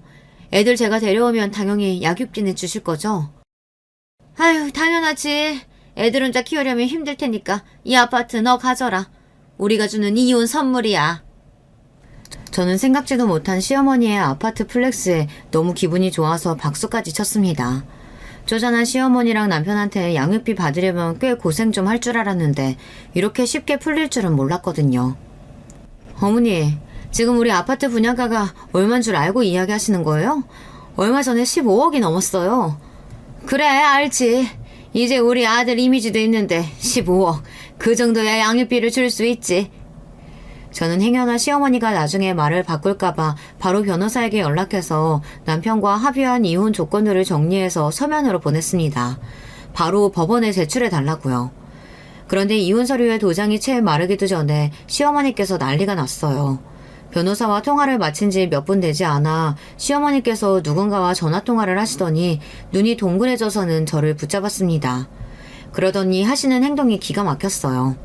애들 제가 데려오면 당연히 약육비는 주실 거죠? 아유, 당연하지. 애들 혼자 키우려면 힘들 테니까 이 아파트 너 가져라. 우리가 주는 이혼 선물이야. 저는 생각지도 못한 시어머니의 아파트 플렉스에 너무 기분이 좋아서 박수까지 쳤습니다. 쪼잔한 시어머니랑 남편한테 양육비 받으려면 꽤 고생 좀 할 줄 알았는데 이렇게 쉽게 풀릴 줄은 몰랐거든요. 어머니, 지금 우리 아파트 분양가가 얼마인 줄 알고 이야기하시는 거예요? 얼마 전에 15억이 넘었어요. 그래, 알지. 이제 우리 아들 이미지도 있는데 15억. 그 정도야 양육비를 줄 수 있지. 저는 행여나 시어머니가 나중에 말을 바꿀까봐 바로 변호사에게 연락해서 남편과 합의한 이혼 조건들을 정리해서 서면으로 보냈습니다. 바로 법원에 제출해달라고요. 그런데 이혼 서류에 도장이 채 마르기도 전에 시어머니께서 난리가 났어요. 변호사와 통화를 마친 지 몇 분 되지 않아 시어머니께서 누군가와 전화통화를 하시더니 눈이 동그래져서는 저를 붙잡았습니다. 그러더니 하시는 행동이 기가 막혔어요.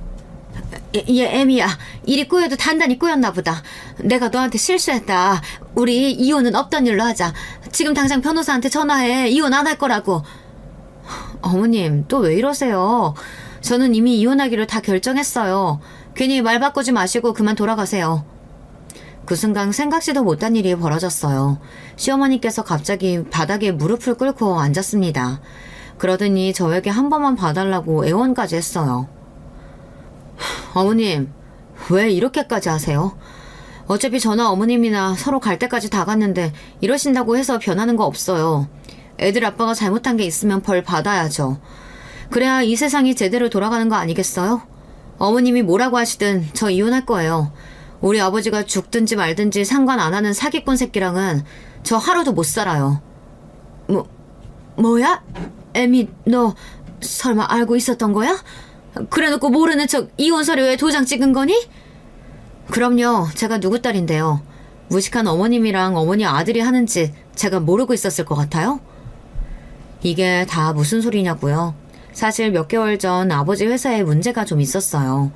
애미야. 일이 꼬여도 단단히 꼬였나 보다. 내가 너한테 실수했다. 우리 이혼은 없던 일로 하자. 지금 당장 변호사한테 전화해. 이혼 안 할 거라고. 어머님, 또 왜 이러세요? 저는 이미 이혼하기로 다 결정했어요. 괜히 말 바꾸지 마시고 그만 돌아가세요. 그 순간 생각지도 못한 일이 벌어졌어요. 시어머니께서 갑자기 바닥에 무릎을 꿇고 앉았습니다. 그러더니 저에게 한 번만 봐달라고 애원까지 했어요. 어머님, 왜 이렇게까지 하세요? 어차피 저나 어머님이나 서로 갈 때까지 다 갔는데 이러신다고 해서 변하는 거 없어요. 애들 아빠가 잘못한 게 있으면 벌 받아야죠. 그래야 이 세상이 제대로 돌아가는 거 아니겠어요? 어머님이 뭐라고 하시든 저 이혼할 거예요. 우리 아버지가 죽든지 말든지 상관 안 하는 사기꾼 새끼랑은 저 하루도 못 살아요. 뭐야? 애미, 너 설마 알고 있었던 거야? 그래놓고 모르는 척 이혼 서류에 도장 찍은 거니? 그럼요. 제가 누구 딸인데요. 무식한 어머님이랑 어머니 아들이 하는 짓 제가 모르고 있었을 것 같아요? 이게 다 무슨 소리냐고요? 사실 몇 개월 전 아버지 회사에 문제가 좀 있었어요.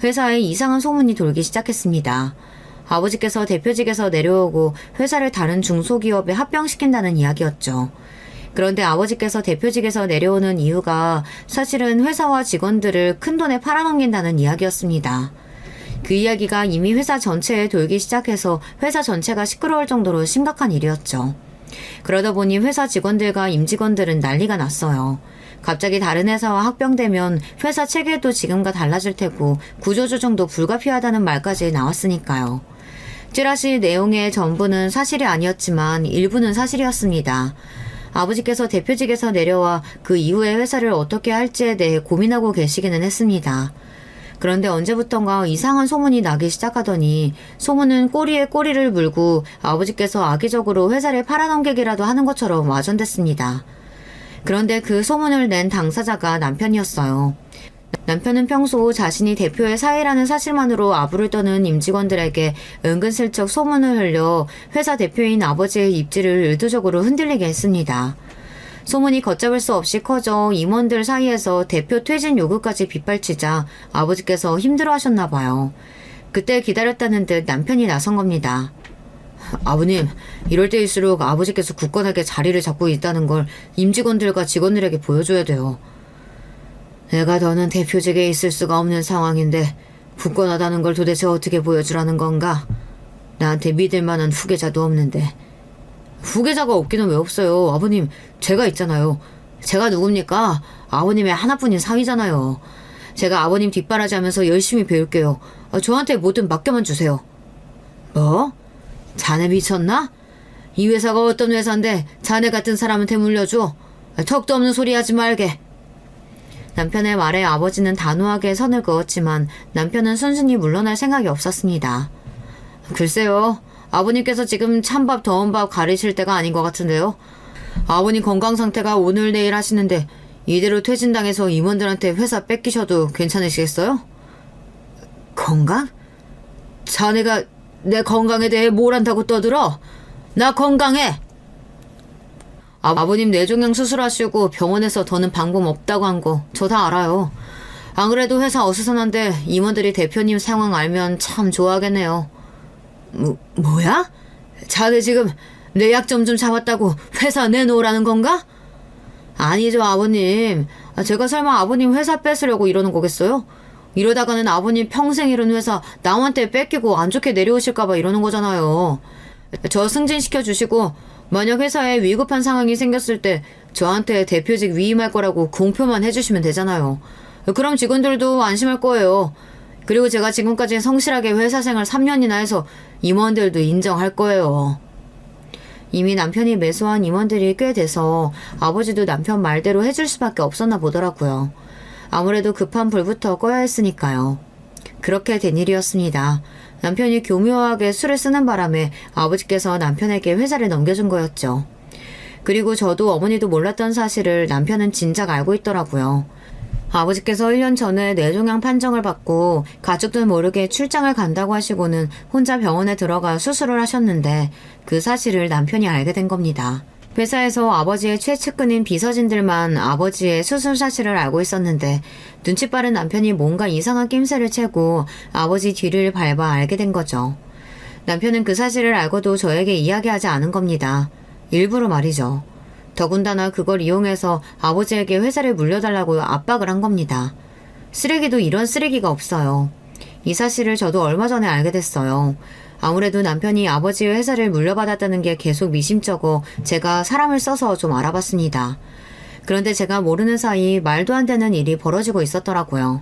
회사에 이상한 소문이 돌기 시작했습니다. 아버지께서 대표직에서 내려오고 회사를 다른 중소기업에 합병시킨다는 이야기였죠. 그런데 아버지께서 대표직에서 내려오는 이유가 사실은 회사와 직원들을 큰돈에 팔아넘긴다는 이야기였습니다. 그 이야기가 이미 회사 전체에 돌기 시작해서 회사 전체가 시끄러울 정도로 심각한 일이었죠. 그러다 보니 회사 직원들과 임직원들은 난리가 났어요. 갑자기 다른 회사와 합병되면 회사 체계도 지금과 달라질 테고 구조조정도 불가피하다는 말까지 나왔으니까요. 찌라시 내용의 전부는 사실이 아니었지만 일부는 사실이었습니다. 아버지께서 대표직에서 내려와 그 이후에 회사를 어떻게 할지에 대해 고민하고 계시기는 했습니다. 그런데 언제부턴가 이상한 소문이 나기 시작하더니 소문은 꼬리에 꼬리를 물고 아버지께서 악의적으로 회사를 팔아넘기기라도 하는 것처럼 와전됐습니다. 그런데 그 소문을 낸 당사자가 남편이었어요. 남편은 평소 자신이 대표의 사위라는 사실만으로 아부를 떠는 임직원들에게 은근슬쩍 소문을 흘려 회사 대표인 아버지의 입지를 의도적으로 흔들리게 했습니다. 소문이 걷잡을 수 없이 커져 임원들 사이에서 대표 퇴진 요구까지 빗발치자 아버지께서 힘들어하셨나 봐요. 그때 기다렸다는 듯 남편이 나선 겁니다. 아버님, 이럴 때일수록 아버지께서 굳건하게 자리를 잡고 있다는 걸 임직원들과 직원들에게 보여줘야 돼요. 내가 더는 대표직에 있을 수가 없는 상황인데 굳건하다는 걸 도대체 어떻게 보여주라는 건가? 나한테 믿을 만한 후계자도 없는데. 후계자가 없기는 왜 없어요? 아버님, 제가 있잖아요. 제가 누굽니까? 아버님의 하나뿐인 사위잖아요. 제가 아버님 뒷바라지하면서 열심히 배울게요. 저한테 뭐든 맡겨만 주세요. 뭐? 자네 미쳤나? 이 회사가 어떤 회사인데 자네 같은 사람한테 물려줘. 턱도 없는 소리 하지 말게. 남편의 말에 아버지는 단호하게 선을 그었지만 남편은 순순히 물러날 생각이 없었습니다. 글쎄요. 아버님께서 지금 찬밥 더운 밥 가리실 때가 아닌 것 같은데요. 아버님 건강 상태가 오늘 내일 하시는데 이대로 퇴진당해서 임원들한테 회사 뺏기셔도 괜찮으시겠어요? 건강? 자네가 내 건강에 대해 뭘 안다고 떠들어? 나 건강해! 아버님 뇌종양 수술하시고 병원에서 더는 방법 없다고 한 거 저 다 알아요. 안 그래도 회사 어수선한데 임원들이 대표님 상황 알면 참 좋아하겠네요. 뭐야? 자네 지금 내 약점 좀 잡았다고 회사 내놓으라는 건가? 아니죠, 아버님. 제가 설마 아버님 회사 뺏으려고 이러는 거겠어요? 이러다가는 아버님 평생 이룬 회사 남한테 뺏기고 안 좋게 내려오실까봐 이러는 거잖아요. 저 승진시켜 주시고 만약 회사에 위급한 상황이 생겼을 때 저한테 대표직 위임할 거라고 공표만 해주시면 되잖아요. 그럼 직원들도 안심할 거예요. 그리고 제가 지금까지 성실하게 회사 생활 3년이나 해서 임원들도 인정할 거예요. 이미 남편이 매수한 임원들이 꽤 돼서 아버지도 남편 말대로 해줄 수밖에 없었나 보더라고요. 아무래도 급한 불부터 꺼야 했으니까요. 그렇게 된 일이었습니다. 남편이 교묘하게 술을 쓰는 바람에 아버지께서 남편에게 회사를 넘겨준 거였죠. 그리고 저도 어머니도 몰랐던 사실을 남편은 진작 알고 있더라고요. 아버지께서 1년 전에 뇌종양 판정을 받고 가족들 모르게 출장을 간다고 하시고는 혼자 병원에 들어가 수술을 하셨는데 그 사실을 남편이 알게 된 겁니다. 회사에서 아버지의 최측근인 비서진들만 아버지의 수술 사실을 알고 있었는데 눈치 빠른 남편이 뭔가 이상한 낌새를 채고 아버지 뒤를 밟아 알게 된 거죠. 남편은 그 사실을 알고도 저에게 이야기하지 않은 겁니다. 일부러 말이죠. 더군다나 그걸 이용해서 아버지에게 회사를 물려달라고 압박을 한 겁니다. 쓰레기도 이런 쓰레기가 없어요. 이 사실을 저도 얼마 전에 알게 됐어요. 아무래도 남편이 아버지의 회사를 물려받았다는 게 계속 미심쩍어 제가 사람을 써서 좀 알아봤습니다. 그런데 제가 모르는 사이 말도 안 되는 일이 벌어지고 있었더라고요.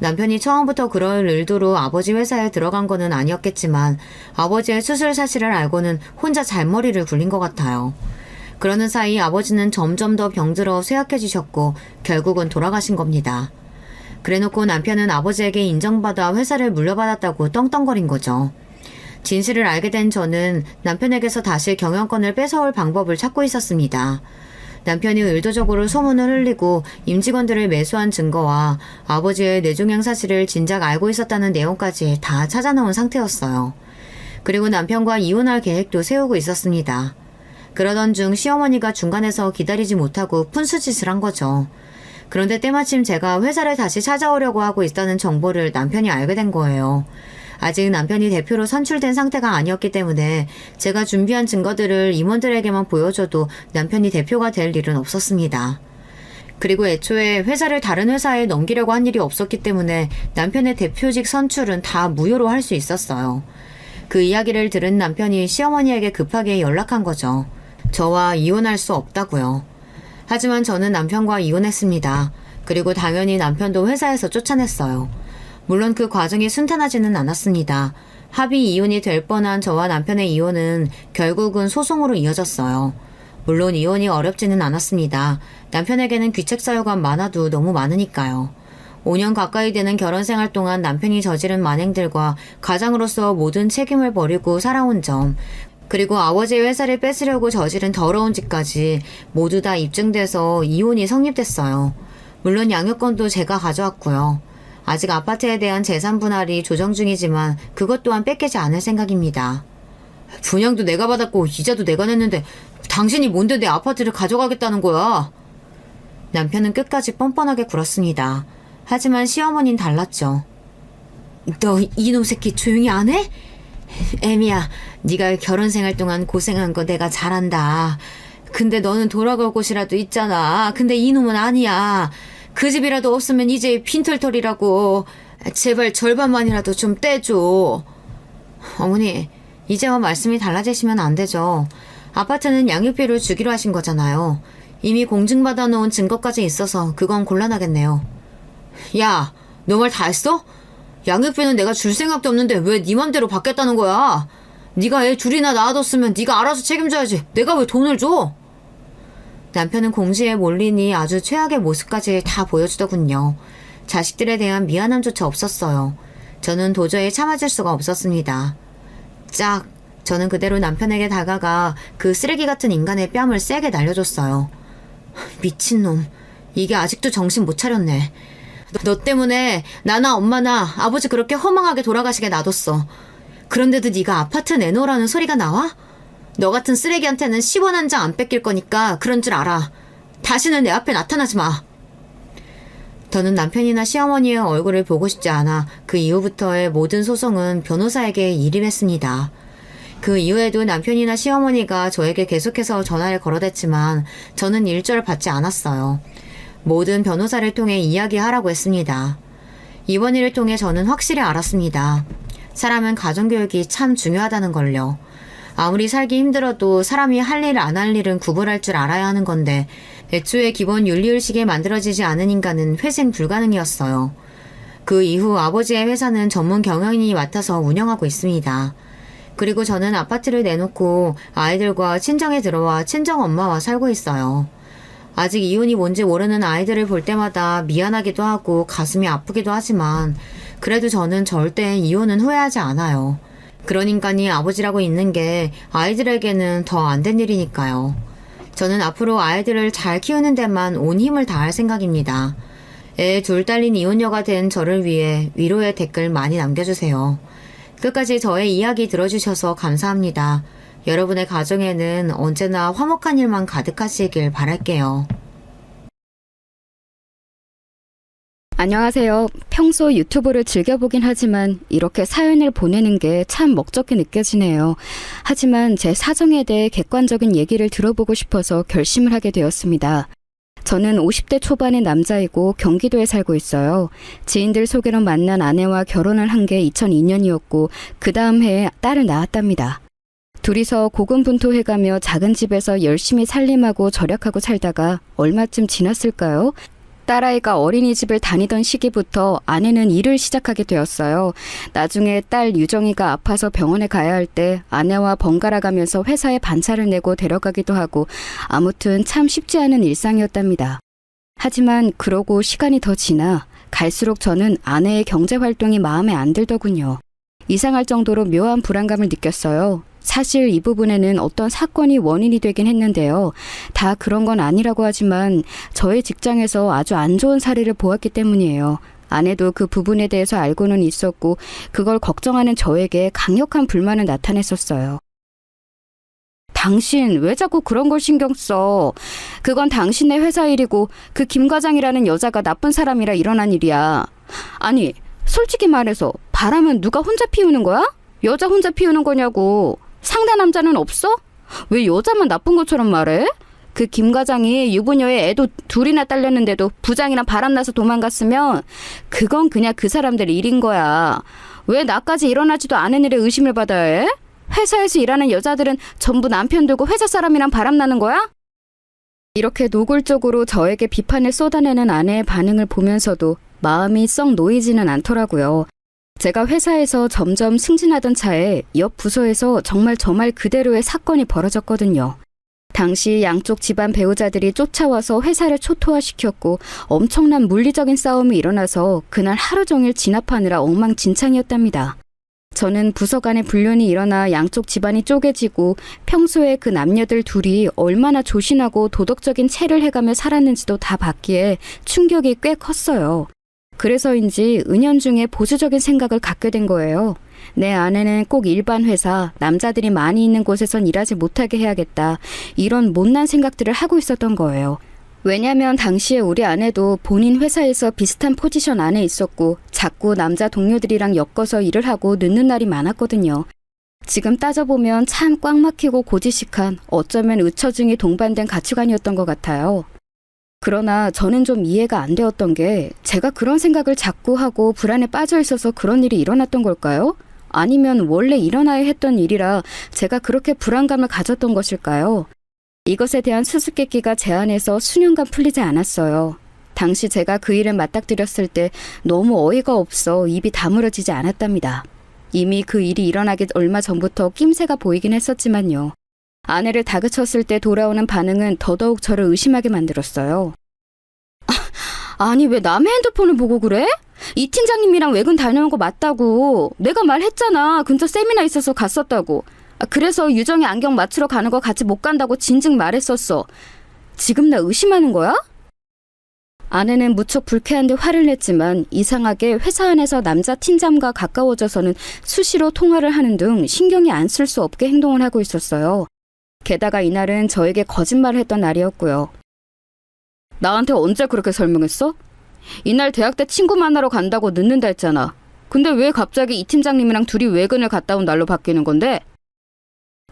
남편이 처음부터 그럴 의도로 아버지 회사에 들어간 거는 아니었겠지만 아버지의 수술 사실을 알고는 혼자 잘머리를 굴린 것 같아요. 그러는 사이 아버지는 점점 더 병들어 쇠약해지셨고 결국은 돌아가신 겁니다. 그래놓고 남편은 아버지에게 인정받아 회사를 물려받았다고 떵떵거린 거죠. 진실을 알게 된 저는 남편에게서 다시 경영권을 뺏어올 방법을 찾고 있었습니다. 남편이 의도적으로 소문을 흘리고 임직원들을 매수한 증거와 아버지의 뇌종양 사실을 진작 알고 있었다는 내용까지 다 찾아놓은 상태였어요. 그리고 남편과 이혼할 계획도 세우고 있었습니다. 그러던 중 시어머니가 중간에서 기다리지 못하고 푼수짓을 한 거죠. 그런데 때마침 제가 회사를 다시 찾아오려고 하고 있다는 정보를 남편이 알게 된 거예요. 아직 남편이 대표로 선출된 상태가 아니었기 때문에 제가 준비한 증거들을 임원들에게만 보여줘도 남편이 대표가 될 일은 없었습니다. 그리고 애초에 회사를 다른 회사에 넘기려고 한 일이 없었기 때문에 남편의 대표직 선출은 다 무효로 할 수 있었어요. 그 이야기를 들은 남편이 시어머니에게 급하게 연락한 거죠. 저와 이혼할 수 없다고요. 하지만 저는 남편과 이혼했습니다. 그리고 당연히 남편도 회사에서 쫓아냈어요. 물론 그 과정이 순탄하지는 않았습니다. 합의 이혼이 될 뻔한 저와 남편의 이혼은 결국은 소송으로 이어졌어요. 물론 이혼이 어렵지는 않았습니다. 남편에게는 귀책 사유가 많아도 너무 많으니까요. 5년 가까이 되는 결혼 생활 동안 남편이 저지른 만행들과 가장으로서 모든 책임을 버리고 살아온 점, 그리고 아버지의 회사를 뺏으려고 저지른 더러운 짓까지 모두 다 입증돼서 이혼이 성립됐어요. 물론 양육권도 제가 가져왔고요. 아직 아파트에 대한 재산 분할이 조정 중이지만 그것 또한 뺏기지 않을 생각입니다. 분양도 내가 받았고 이자도 내가 냈는데 당신이 뭔데 내 아파트를 가져가겠다는 거야? 남편은 끝까지 뻔뻔하게 굴었습니다. 하지만 시어머니는 달랐죠. 너 이놈 새끼 조용히 안 해? 애미야, 네가 결혼 생활 동안 고생한 거 내가 잘 안다. 근데 너는 돌아갈 곳이라도 있잖아. 근데 이놈은 아니야. 그 집이라도 없으면 이제 빈털털이라고. 제발 절반만이라도 좀 떼줘. 어머니, 이제와 말씀이 달라지시면 안 되죠. 아파트는 양육비를 주기로 하신 거잖아요. 이미 공증받아 놓은 증거까지 있어서 그건 곤란하겠네요. 야, 너 말 다 했어? 양육비는 내가 줄 생각도 없는데 왜 네 맘대로 받겠다는 거야? 네가 애 둘이나 낳아뒀으면 네가 알아서 책임져야지. 내가 왜 돈을 줘? 남편은 공시에 몰리니 아주 최악의 모습까지 다 보여주더군요. 자식들에 대한 미안함조차 없었어요. 저는 도저히 참아줄 수가 없었습니다. 짝! 저는 그대로 남편에게 다가가 그 쓰레기 같은 인간의 뺨을 세게 날려줬어요. 미친놈. 이게 아직도 정신 못 차렸네. 너 때문에 나나 엄마나 아버지 그렇게 허망하게 돌아가시게 놔뒀어. 그런데도 네가 아파트 내놓으라는 소리가 나와? 너 같은 쓰레기한테는 10원 한 장 안 뺏길 거니까 그런 줄 알아. 다시는 내 앞에 나타나지 마. 저는 남편이나 시어머니의 얼굴을 보고 싶지 않아 그 이후부터의 모든 소송은 변호사에게 일임했습니다. 그 이후에도 남편이나 시어머니가 저에게 계속해서 전화를 걸어댔지만 저는 일절 받지 않았어요. 모든 변호사를 통해 이야기하라고 했습니다. 이번 일을 통해 저는 확실히 알았습니다. 사람은 가정교육이 참 중요하다는 걸요. 아무리 살기 힘들어도 사람이 할 일 안 할 일은 구분할 줄 알아야 하는 건데 애초에 기본 윤리의식에 만들어지지 않은 인간은 회생 불가능이었어요. 그 이후 아버지의 회사는 전문 경영인이 맡아서 운영하고 있습니다. 그리고 저는 아파트를 내놓고 아이들과 친정에 들어와 친정엄마와 살고 있어요. 아직 이혼이 뭔지 모르는 아이들을 볼 때마다 미안하기도 하고 가슴이 아프기도 하지만 그래도 저는 절대 이혼은 후회하지 않아요. 그런 인간이 아버지라고 있는 게 아이들에게는 더 안 된 일이니까요. 저는 앞으로 아이들을 잘 키우는 데만 온 힘을 다할 생각입니다. 애 둘 딸린 이혼녀가 된 저를 위해 위로의 댓글 많이 남겨주세요. 끝까지 저의 이야기 들어주셔서 감사합니다. 여러분의 가정에는 언제나 화목한 일만 가득하시길 바랄게요. 안녕하세요. 평소 유튜브를 즐겨보긴 하지만 이렇게 사연을 보내는 게 참 먹적히 느껴지네요. 하지만 제 사정에 대해 객관적인 얘기를 들어보고 싶어서 결심을 하게 되었습니다. 저는 50대 초반의 남자이고 경기도에 살고 있어요. 지인들 소개로 만난 아내와 결혼을 한 게 2002년이었고 그 다음 해에 딸을 낳았답니다. 둘이서 고군분투해가며 작은 집에서 열심히 살림하고 절약하고 살다가 얼마쯤 지났을까요? 딸아이가 어린이집을 다니던 시기부터 아내는 일을 시작하게 되었어요. 나중에 딸 유정이가 아파서 병원에 가야 할 때 아내와 번갈아 가면서 회사에 반차를 내고 데려가기도 하고 아무튼 참 쉽지 않은 일상이었답니다. 하지만 그러고 시간이 더 지나 갈수록 저는 아내의 경제활동이 마음에 안 들더군요. 이상할 정도로 묘한 불안감을 느꼈어요. 사실 이 부분에는 어떤 사건이 원인이 되긴 했는데요. 다 그런 건 아니라고 하지만 저의 직장에서 아주 안 좋은 사례를 보았기 때문이에요. 아내도 그 부분에 대해서 알고는 있었고 그걸 걱정하는 저에게 강력한 불만을 나타냈었어요. 당신 왜 자꾸 그런 걸 신경 써? 그건 당신의 회사 일이고 그 김 과장이라는 여자가 나쁜 사람이라 일어난 일이야. 아니, 솔직히 말해서 바람은 누가 혼자 피우는 거야? 여자 혼자 피우는 거냐고. 상대 남자는 없어? 왜 여자만 나쁜 것처럼 말해? 그 김 과장이 유부녀에 애도 둘이나 딸렸는데도 부장이랑 바람나서 도망갔으면 그건 그냥 그 사람들 일인 거야. 왜 나까지 일어나지도 않은 일에 의심을 받아야 해? 회사에서 일하는 여자들은 전부 남편 두고 회사 사람이랑 바람나는 거야? 이렇게 노골적으로 저에게 비판을 쏟아내는 아내의 반응을 보면서도 마음이 썩 놓이지는 않더라고요. 제가 회사에서 점점 승진하던 차에 옆 부서에서 정말 저 말 그대로의 사건이 벌어졌거든요. 당시 양쪽 집안 배우자들이 쫓아와서 회사를 초토화시켰고 엄청난 물리적인 싸움이 일어나서 그날 하루 종일 진압하느라 엉망진창이었답니다. 저는 부서 간의 불륜이 일어나 양쪽 집안이 쪼개지고 평소에 그 남녀들 둘이 얼마나 조신하고 도덕적인 체를 해가며 살았는지도 다 봤기에 충격이 꽤 컸어요. 그래서인지 은연중에 보수적인 생각을 갖게 된 거예요. 내 아내는 꼭 일반 회사, 남자들이 많이 있는 곳에선 일하지 못하게 해야겠다. 이런 못난 생각들을 하고 있었던 거예요. 왜냐면 당시에 우리 아내도 본인 회사에서 비슷한 포지션 안에 있었고 자꾸 남자 동료들이랑 엮어서 일을 하고 늦는 날이 많았거든요. 지금 따져보면 참 꽉 막히고 고지식한 어쩌면 의처증이 동반된 가치관이었던 것 같아요. 그러나 저는 좀 이해가 안 되었던 게 제가 그런 생각을 자꾸 하고 불안에 빠져 있어서 그런 일이 일어났던 걸까요? 아니면 원래 일어나야 했던 일이라 제가 그렇게 불안감을 가졌던 것일까요? 이것에 대한 수수께끼가 제 안에서 수년간 풀리지 않았어요. 당시 제가 그 일을 맞닥뜨렸을 때 너무 어이가 없어 입이 다물어지지 않았답니다. 이미 그 일이 일어나기 얼마 전부터 낌새가 보이긴 했었지만요. 아내를 다그쳤을 때 돌아오는 반응은 더더욱 저를 의심하게 만들었어요. 아니 왜 남의 핸드폰을 보고 그래? 이 팀장님이랑 외근 다녀온 거 맞다고. 내가 말했잖아. 근처 세미나 있어서 갔었다고. 그래서 유정이 안경 맞추러 가는 거 같이 못 간다고 진즉 말했었어. 지금 나 의심하는 거야? 아내는 무척 불쾌한 듯 화를 냈지만 이상하게 회사 안에서 남자 팀장과 가까워져서는 수시로 통화를 하는 등 신경이 안 쓸 수 없게 행동을 하고 있었어요. 게다가 이날은 저에게 거짓말을 했던 날이었고요. 나한테 언제 그렇게 설명했어? 이날 대학 때 친구 만나러 간다고 늦는다 했잖아. 근데 왜 갑자기 이 팀장님이랑 둘이 외근을 갔다 온 날로 바뀌는 건데?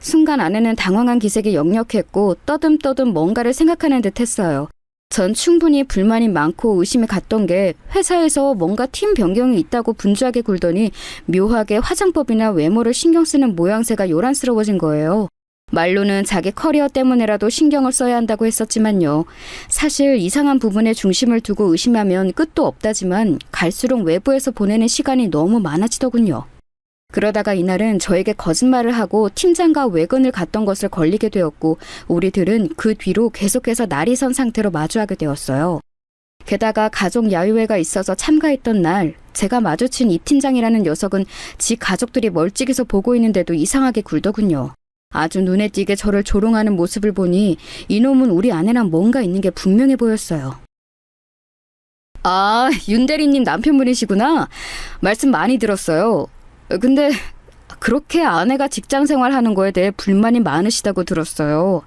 순간 아내는 당황한 기색이 역력했고 떠듬떠듬 뭔가를 생각하는 듯 했어요. 전 충분히 불만이 많고 의심이 갔던 게 회사에서 뭔가 팀 변경이 있다고 분주하게 굴더니 묘하게 화장법이나 외모를 신경 쓰는 모양새가 요란스러워진 거예요. 말로는 자기 커리어 때문에라도 신경을 써야 한다고 했었지만요. 사실 이상한 부분에 중심을 두고 의심하면 끝도 없다지만 갈수록 외부에서 보내는 시간이 너무 많아지더군요. 그러다가 이날은 저에게 거짓말을 하고 팀장과 외근을 갔던 것을 걸리게 되었고 우리들은 그 뒤로 계속해서 날이 선 상태로 마주하게 되었어요. 게다가 가족 야유회가 있어서 참가했던 날 제가 마주친 이 팀장이라는 녀석은 지 가족들이 멀찍이서 보고 있는데도 이상하게 굴더군요. 아주 눈에 띄게 저를 조롱하는 모습을 보니 이놈은 우리 아내랑 뭔가 있는 게 분명해 보였어요. 아, 윤 대리님 남편분이시구나. 말씀 많이 들었어요. 근데 그렇게 아내가 직장 생활하는 거에 대해 불만이 많으시다고 들었어요.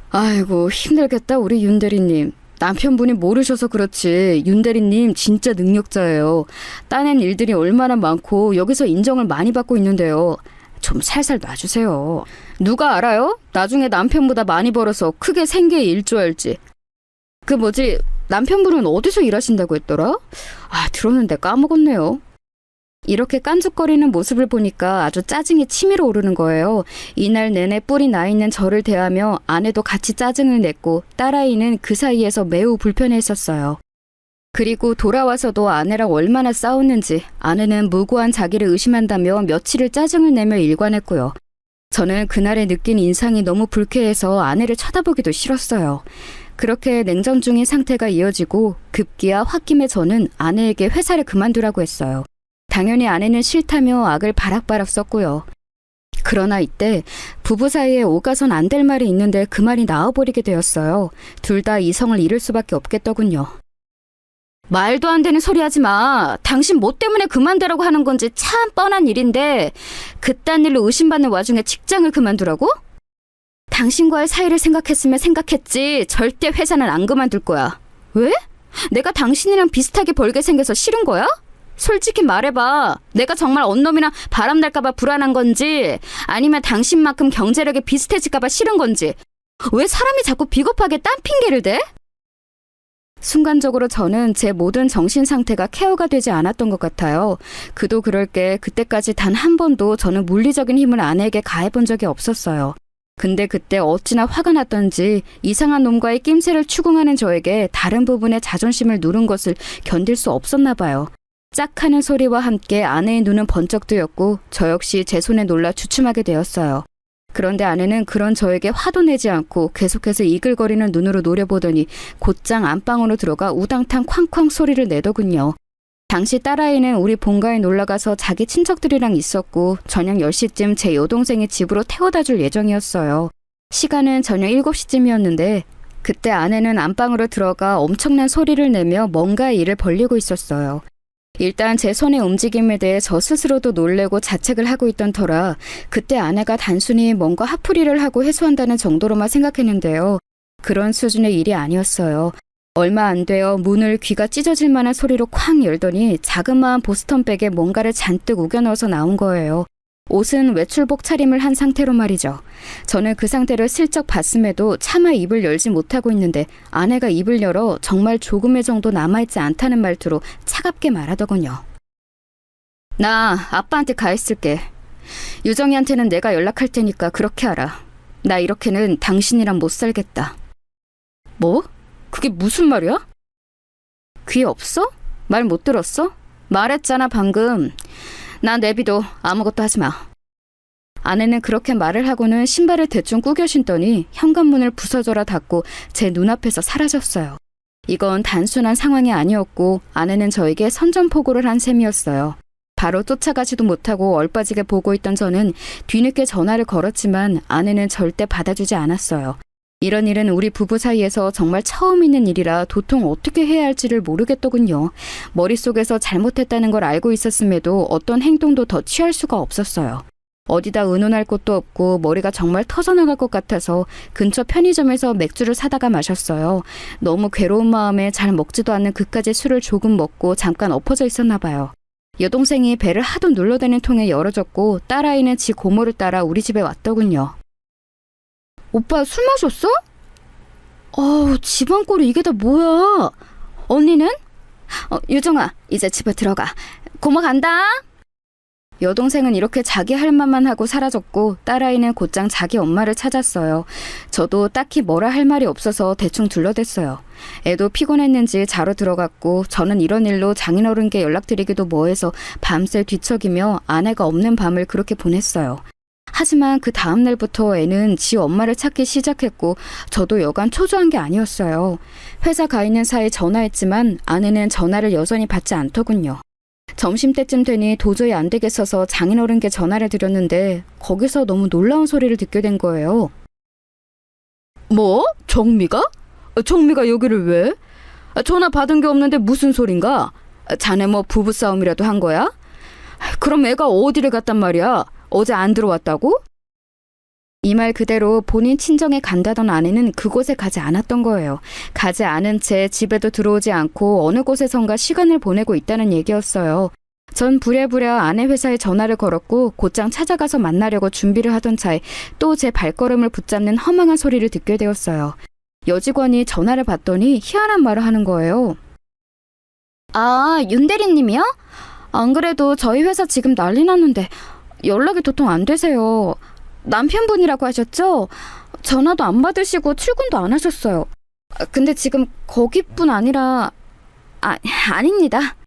아이고, 힘들겠다, 우리 윤 대리님. 남편분이 모르셔서 그렇지 윤 대리님 진짜 능력자예요. 따낸 일들이 얼마나 많고 여기서 인정을 많이 받고 있는데요. 좀 살살 놔주세요. 누가 알아요? 나중에 남편보다 많이 벌어서 크게 생계에 일조할지. 그 뭐지, 남편분은 어디서 일하신다고 했더라? 아, 들었는데 까먹었네요. 이렇게 깐죽거리는 모습을 보니까 아주 짜증이 치밀어 오르는 거예요. 이날 내내 뿔이 나 있는 저를 대하며 아내도 같이 짜증을 냈고 딸아이는 그 사이에서 매우 불편해했었어요. 그리고 돌아와서도 아내랑 얼마나 싸웠는지 아내는 무고한 자기를 의심한다며 며칠을 짜증을 내며 일관했고요. 저는 그날에 느낀 인상이 너무 불쾌해서 아내를 쳐다보기도 싫었어요. 그렇게 냉전 중인 상태가 이어지고 급기야 홧김에 저는 아내에게 회사를 그만두라고 했어요. 당연히 아내는 싫다며 악을 바락바락 썼고요. 그러나 이때 부부 사이에 오가선 안 될 말이 있는데 그 말이 나와버리게 되었어요. 둘 다 이성을 잃을 수밖에 없겠더군요. 말도 안 되는 소리 하지 마. 당신 뭐 때문에 그만두라고 하는 건지 참 뻔한 일인데 그딴 일로 의심받는 와중에 직장을 그만두라고? 당신과의 사이를 생각했으면 생각했지 절대 회사는 안 그만둘 거야. 왜? 내가 당신이랑 비슷하게 벌게 생겨서 싫은 거야? 솔직히 말해봐. 내가 정말 언놈이랑 바람날까봐 불안한 건지 아니면 당신만큼 경제력이 비슷해질까봐 싫은 건지 왜 사람이 자꾸 비겁하게 딴 핑계를 대? 순간적으로 저는 제 모든 정신 상태가 케어가 되지 않았던 것 같아요. 그도 그럴 게 그때까지 단 한 번도 저는 물리적인 힘을 아내에게 가해본 적이 없었어요. 근데 그때 어찌나 화가 났던지 이상한 놈과의 낌새를 추궁하는 저에게 다른 부분의 자존심을 누른 것을 견딜 수 없었나 봐요. 짝 하는 소리와 함께 아내의 눈은 번쩍 뜨였고 저 역시 제 손에 놀라 주춤하게 되었어요. 그런데 아내는 그런 저에게 화도 내지 않고 계속해서 이글거리는 눈으로 노려보더니 곧장 안방으로 들어가 우당탕 쾅쾅 소리를 내더군요. 당시 딸아이는 우리 본가에 놀러가서 자기 친척들이랑 있었고 저녁 10시쯤 제 여동생이 집으로 태워다 줄 예정이었어요. 시간은 저녁 7시쯤이었는데 그때 아내는 안방으로 들어가 엄청난 소리를 내며 뭔가 일을 벌리고 있었어요. 일단 제 손의 움직임에 대해 저 스스로도 놀래고 자책을 하고 있던 터라 그때 아내가 단순히 뭔가 화풀이를 하고 해소한다는 정도로만 생각했는데요. 그런 수준의 일이 아니었어요. 얼마 안 되어 문을 귀가 찢어질 만한 소리로 쾅 열더니 자그마한 보스턴백에 뭔가를 잔뜩 우겨 넣어서 나온 거예요. 옷은 외출복 차림을 한 상태로 말이죠. 저는 그 상태를 슬쩍 봤음에도 차마 입을 열지 못하고 있는데 아내가 입을 열어 정말 조금의 정도 남아있지 않다는 말투로 차갑게 말하더군요. 나 아빠한테 가 있을게. 유정이한테는 내가 연락할 테니까 그렇게 하라. 나 이렇게는 당신이랑 못 살겠다. 뭐? 그게 무슨 말이야? 귀 없어? 말 못 들었어? 말했잖아 방금. 나 내비도 아무것도 하지 마. 아내는 그렇게 말을 하고는 신발을 대충 꾸겨 신더니 현관문을 부서져라 닫고 제 눈앞에서 사라졌어요. 이건 단순한 상황이 아니었고 아내는 저에게 선전포고를 한 셈이었어요. 바로 쫓아가지도 못하고 얼빠지게 보고 있던 저는 뒤늦게 전화를 걸었지만 아내는 절대 받아주지 않았어요. 이런 일은 우리 부부 사이에서 정말 처음 있는 일이라 도통 어떻게 해야 할지를 모르겠더군요. 머릿속에서 잘못했다는 걸 알고 있었음에도 어떤 행동도 더 취할 수가 없었어요. 어디다 의논할 곳도 없고 머리가 정말 터져나갈 것 같아서 근처 편의점에서 맥주를 사다가 마셨어요. 너무 괴로운 마음에 잘 먹지도 않는 그까지 술을 조금 먹고 잠깐 엎어져 있었나 봐요. 여동생이 배를 하도 눌러대는 통에 열어줬고 딸아이는 지 고모를 따라 우리 집에 왔더군요. 오빠 술 마셨어? 집안 꼴이 이게 다 뭐야? 언니는? 유정아, 이제 집에 들어가. 고모 간다. 여동생은 이렇게 자기 할 말만 하고 사라졌고 딸아이는 곧장 자기 엄마를 찾았어요. 저도 딱히 뭐라 할 말이 없어서 대충 둘러댔어요. 애도 피곤했는지 자러 들어갔고 저는 이런 일로 장인어른께 연락드리기도 뭐해서 밤새 뒤척이며 아내가 없는 밤을 그렇게 보냈어요. 하지만 그 다음 날부터 애는 지 엄마를 찾기 시작했고 저도 여간 초조한 게 아니었어요. 회사 가 있는 사이 전화했지만 아내는 전화를 여전히 받지 않더군요. 점심때쯤 되니 도저히 안 되겠어서 장인어른께 전화를 드렸는데 거기서 너무 놀라운 소리를 듣게 된 거예요. 뭐? 정미가? 정미가 여기를 왜? 전화 받은 게 없는데 무슨 소린가? 자네 뭐 부부싸움이라도 한 거야? 그럼 애가 어디를 갔단 말이야? 어제 안 들어왔다고? 이 말 그대로 본인 친정에 간다던 아내는 그곳에 가지 않았던 거예요. 가지 않은 채 집에도 들어오지 않고 어느 곳에선가 시간을 보내고 있다는 얘기였어요. 전 부랴부랴 아내 회사에 전화를 걸었고 곧장 찾아가서 만나려고 준비를 하던 차에 또 제 발걸음을 붙잡는 허망한 소리를 듣게 되었어요. 여직원이 전화를 받더니 희한한 말을 하는 거예요. 아, 윤 대리님이요? 안 그래도 저희 회사 지금 난리 났는데 연락이 도통 안 되세요. 남편분이라고 하셨죠? 전화도 안 받으시고 출근도 안 하셨어요. 근데 지금 거기뿐 아니라 아닙니다.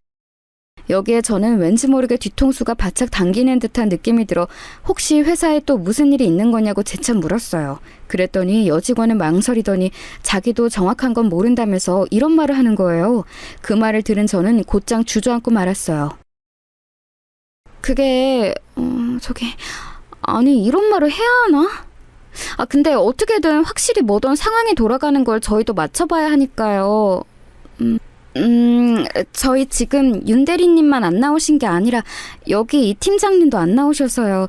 여기에 저는 왠지 모르게 뒤통수가 바짝 당기는 듯한 느낌이 들어 혹시 회사에 또 무슨 일이 있는 거냐고 재차 물었어요. 그랬더니 여직원은 망설이더니 자기도 정확한 건 모른다면서 이런 말을 하는 거예요. 그 말을 들은 저는 곧장 주저앉고 말았어요. 그게 아니 이런 말을 해야 하나? 근데 어떻게든 확실히 뭐든 상황이 돌아가는 걸 저희도 맞춰봐야 하니까요. 저희 지금 윤 대리님만 안 나오신 게 아니라 여기 이 팀장님도 안 나오셔서요.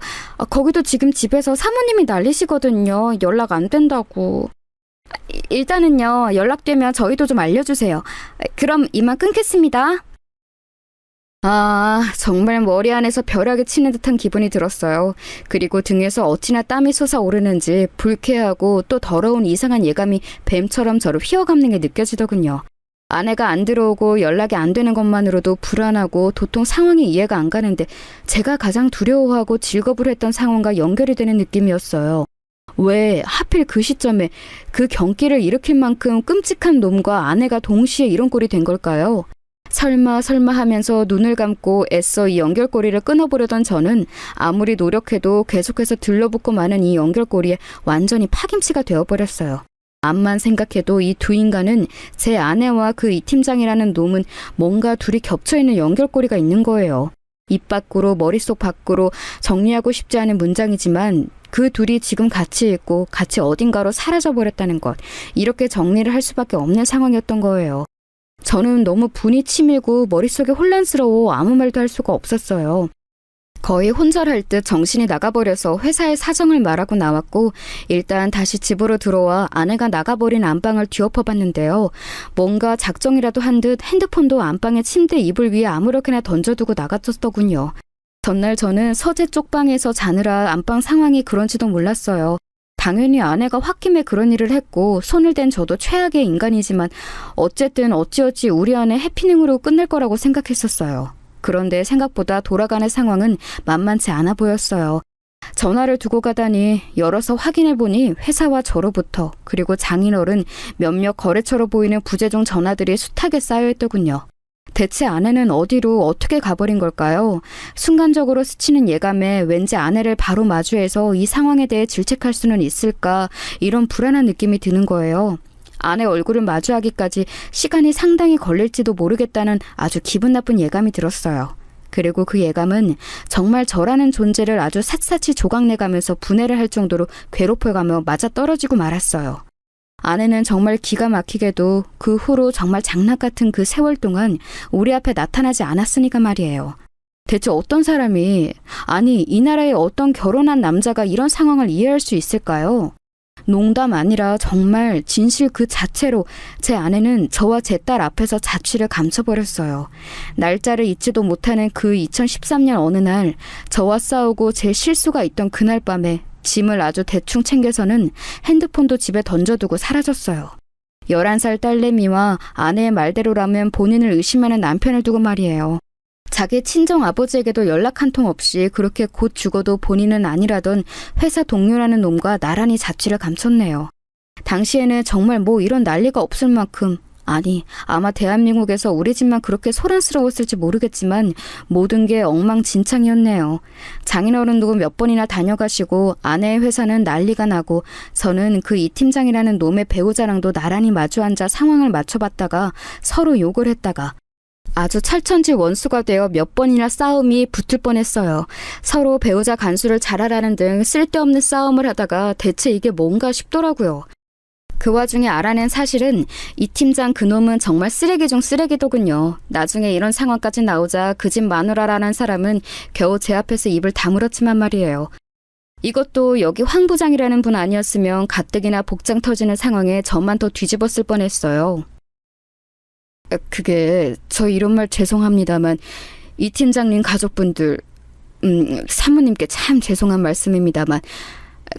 거기도 지금 집에서 사모님이 난리시거든요. 연락 안 된다고. 일단은요, 연락되면 저희도 좀 알려주세요. 그럼 이만 끊겠습니다. 정말 머리 안에서 벼락이 치는 듯한 기분이 들었어요. 그리고 등에서 어찌나 땀이 솟아오르는지 불쾌하고 또 더러운 이상한 예감이 뱀처럼 저를 휘어감는 게 느껴지더군요. 아내가 안 들어오고 연락이 안 되는 것만으로도 불안하고 도통 상황이 이해가 안 가는데 제가 가장 두려워하고 질겁을 상황과 연결이 되는 느낌이었어요. 왜 하필 그 시점에 그 경기를 일으킬 만큼 끔찍한 놈과 아내가 동시에 이런 꼴이 된 걸까요? 설마 하면서 눈을 감고 애써 이 연결고리를 끊어보려던 저는 아무리 노력해도 계속해서 들러붙고 마는 이 연결고리에 완전히 파김치가 되어버렸어요. 암만 생각해도 이 두 인간은 제 아내와 그 이 팀장이라는 놈은 뭔가 둘이 겹쳐있는 연결고리가 있는 거예요. 입 밖으로 머릿속 밖으로 정리하고 싶지 않은 문장이지만 그 둘이 지금 같이 있고 같이 어딘가로 사라져버렸다는 것. 이렇게 정리를 할 수밖에 없는 상황이었던 거예요. 저는 너무 분이 치밀고 머릿속이 혼란스러워 아무 말도 할 수가 없었어요. 거의 혼절할 듯 정신이 나가버려서 회사에 사정을 말하고 나왔고 일단 다시 집으로 들어와 아내가 나가버린 안방을 뒤엎어봤는데요. 뭔가 작정이라도 한 듯 핸드폰도 안방의 침대 이불 위에 아무렇게나 던져두고 나갔었더군요. 전날 저는 서재 쪽 방에서 자느라 안방 상황이 그런지도 몰랐어요. 당연히 아내가 홧김에 그런 일을 했고 손을 댄 저도 최악의 인간이지만 어쨌든 어찌어찌 우리 안에 해피닝으로 끝날 거라고 생각했었어요. 그런데 생각보다 돌아가는 상황은 만만치 않아 보였어요. 전화를 두고 가다니 열어서 확인해보니 회사와 저로부터 그리고 장인어른 몇몇 거래처로 보이는 부재중 전화들이 숱하게 쌓여있더군요. 대체 아내는 어디로 어떻게 가버린 걸까요? 순간적으로 스치는 예감에 왠지 아내를 바로 마주해서 이 상황에 대해 질책할 수는 있을까 이런 불안한 느낌이 드는 거예요. 아내 얼굴을 마주하기까지 시간이 상당히 걸릴지도 모르겠다는 아주 기분 나쁜 예감이 들었어요. 그리고 그 예감은 정말 저라는 존재를 아주 샅샅이 조각내가면서 분해를 할 정도로 괴롭혀가며 맞아떨어지고 말았어요. 아내는 정말 기가 막히게도 그 후로 정말 장난 같은 그 세월 동안 우리 앞에 나타나지 않았으니까 말이에요. 대체 어떤 사람이, 아니 이 나라의 어떤 결혼한 남자가 이런 상황을 이해할 수 있을까요? 농담 아니라 정말 진실 그 자체로 제 아내는 저와 제 딸 앞에서 자취를 감춰버렸어요. 날짜를 잊지도 못하는 그 2013년 어느 날 저와 싸우고 제 실수가 있던 그날 밤에 짐을 아주 대충 챙겨서는 핸드폰도 집에 던져두고 사라졌어요. 11살 딸내미와 아내의 말대로라면 본인을 의심하는 남편을 두고 말이에요. 자기 친정 아버지에게도 연락 한 통 없이 그렇게 곧 죽어도 본인은 아니라던 회사 동료라는 놈과 나란히 자취를 감췄네요. 당시에는 정말 뭐 이런 난리가 없을 만큼, 아니 아마 대한민국에서 우리 집만 그렇게 소란스러웠을지 모르겠지만 모든 게 엉망진창이었네요. 장인어른도 몇 번이나 다녀가시고 아내의 회사는 난리가 나고 저는 그 이 팀장이라는 놈의 배우자랑도 나란히 마주 앉아 상황을 맞춰봤다가 서로 욕을 했다가 아주 찰천지 원수가 되어 몇 번이나 싸움이 붙을 뻔했어요. 서로 배우자 간수를 잘하라는 등 쓸데없는 싸움을 하다가 대체 이게 뭔가 싶더라고요. 그 와중에 알아낸 사실은 이 팀장 그놈은 정말 쓰레기 중 쓰레기더군요. 나중에 이런 상황까지 나오자 그 집 마누라라는 사람은 겨우 제 앞에서 입을 다물었지만 말이에요. 이것도 여기 황 부장이라는 분 아니었으면 가뜩이나 복장 터지는 상황에 저만 더 뒤집었을 뻔했어요. 그게 저 이런 말 죄송합니다만 이 팀장님 가족분들 사모님께 참 죄송한 말씀입니다만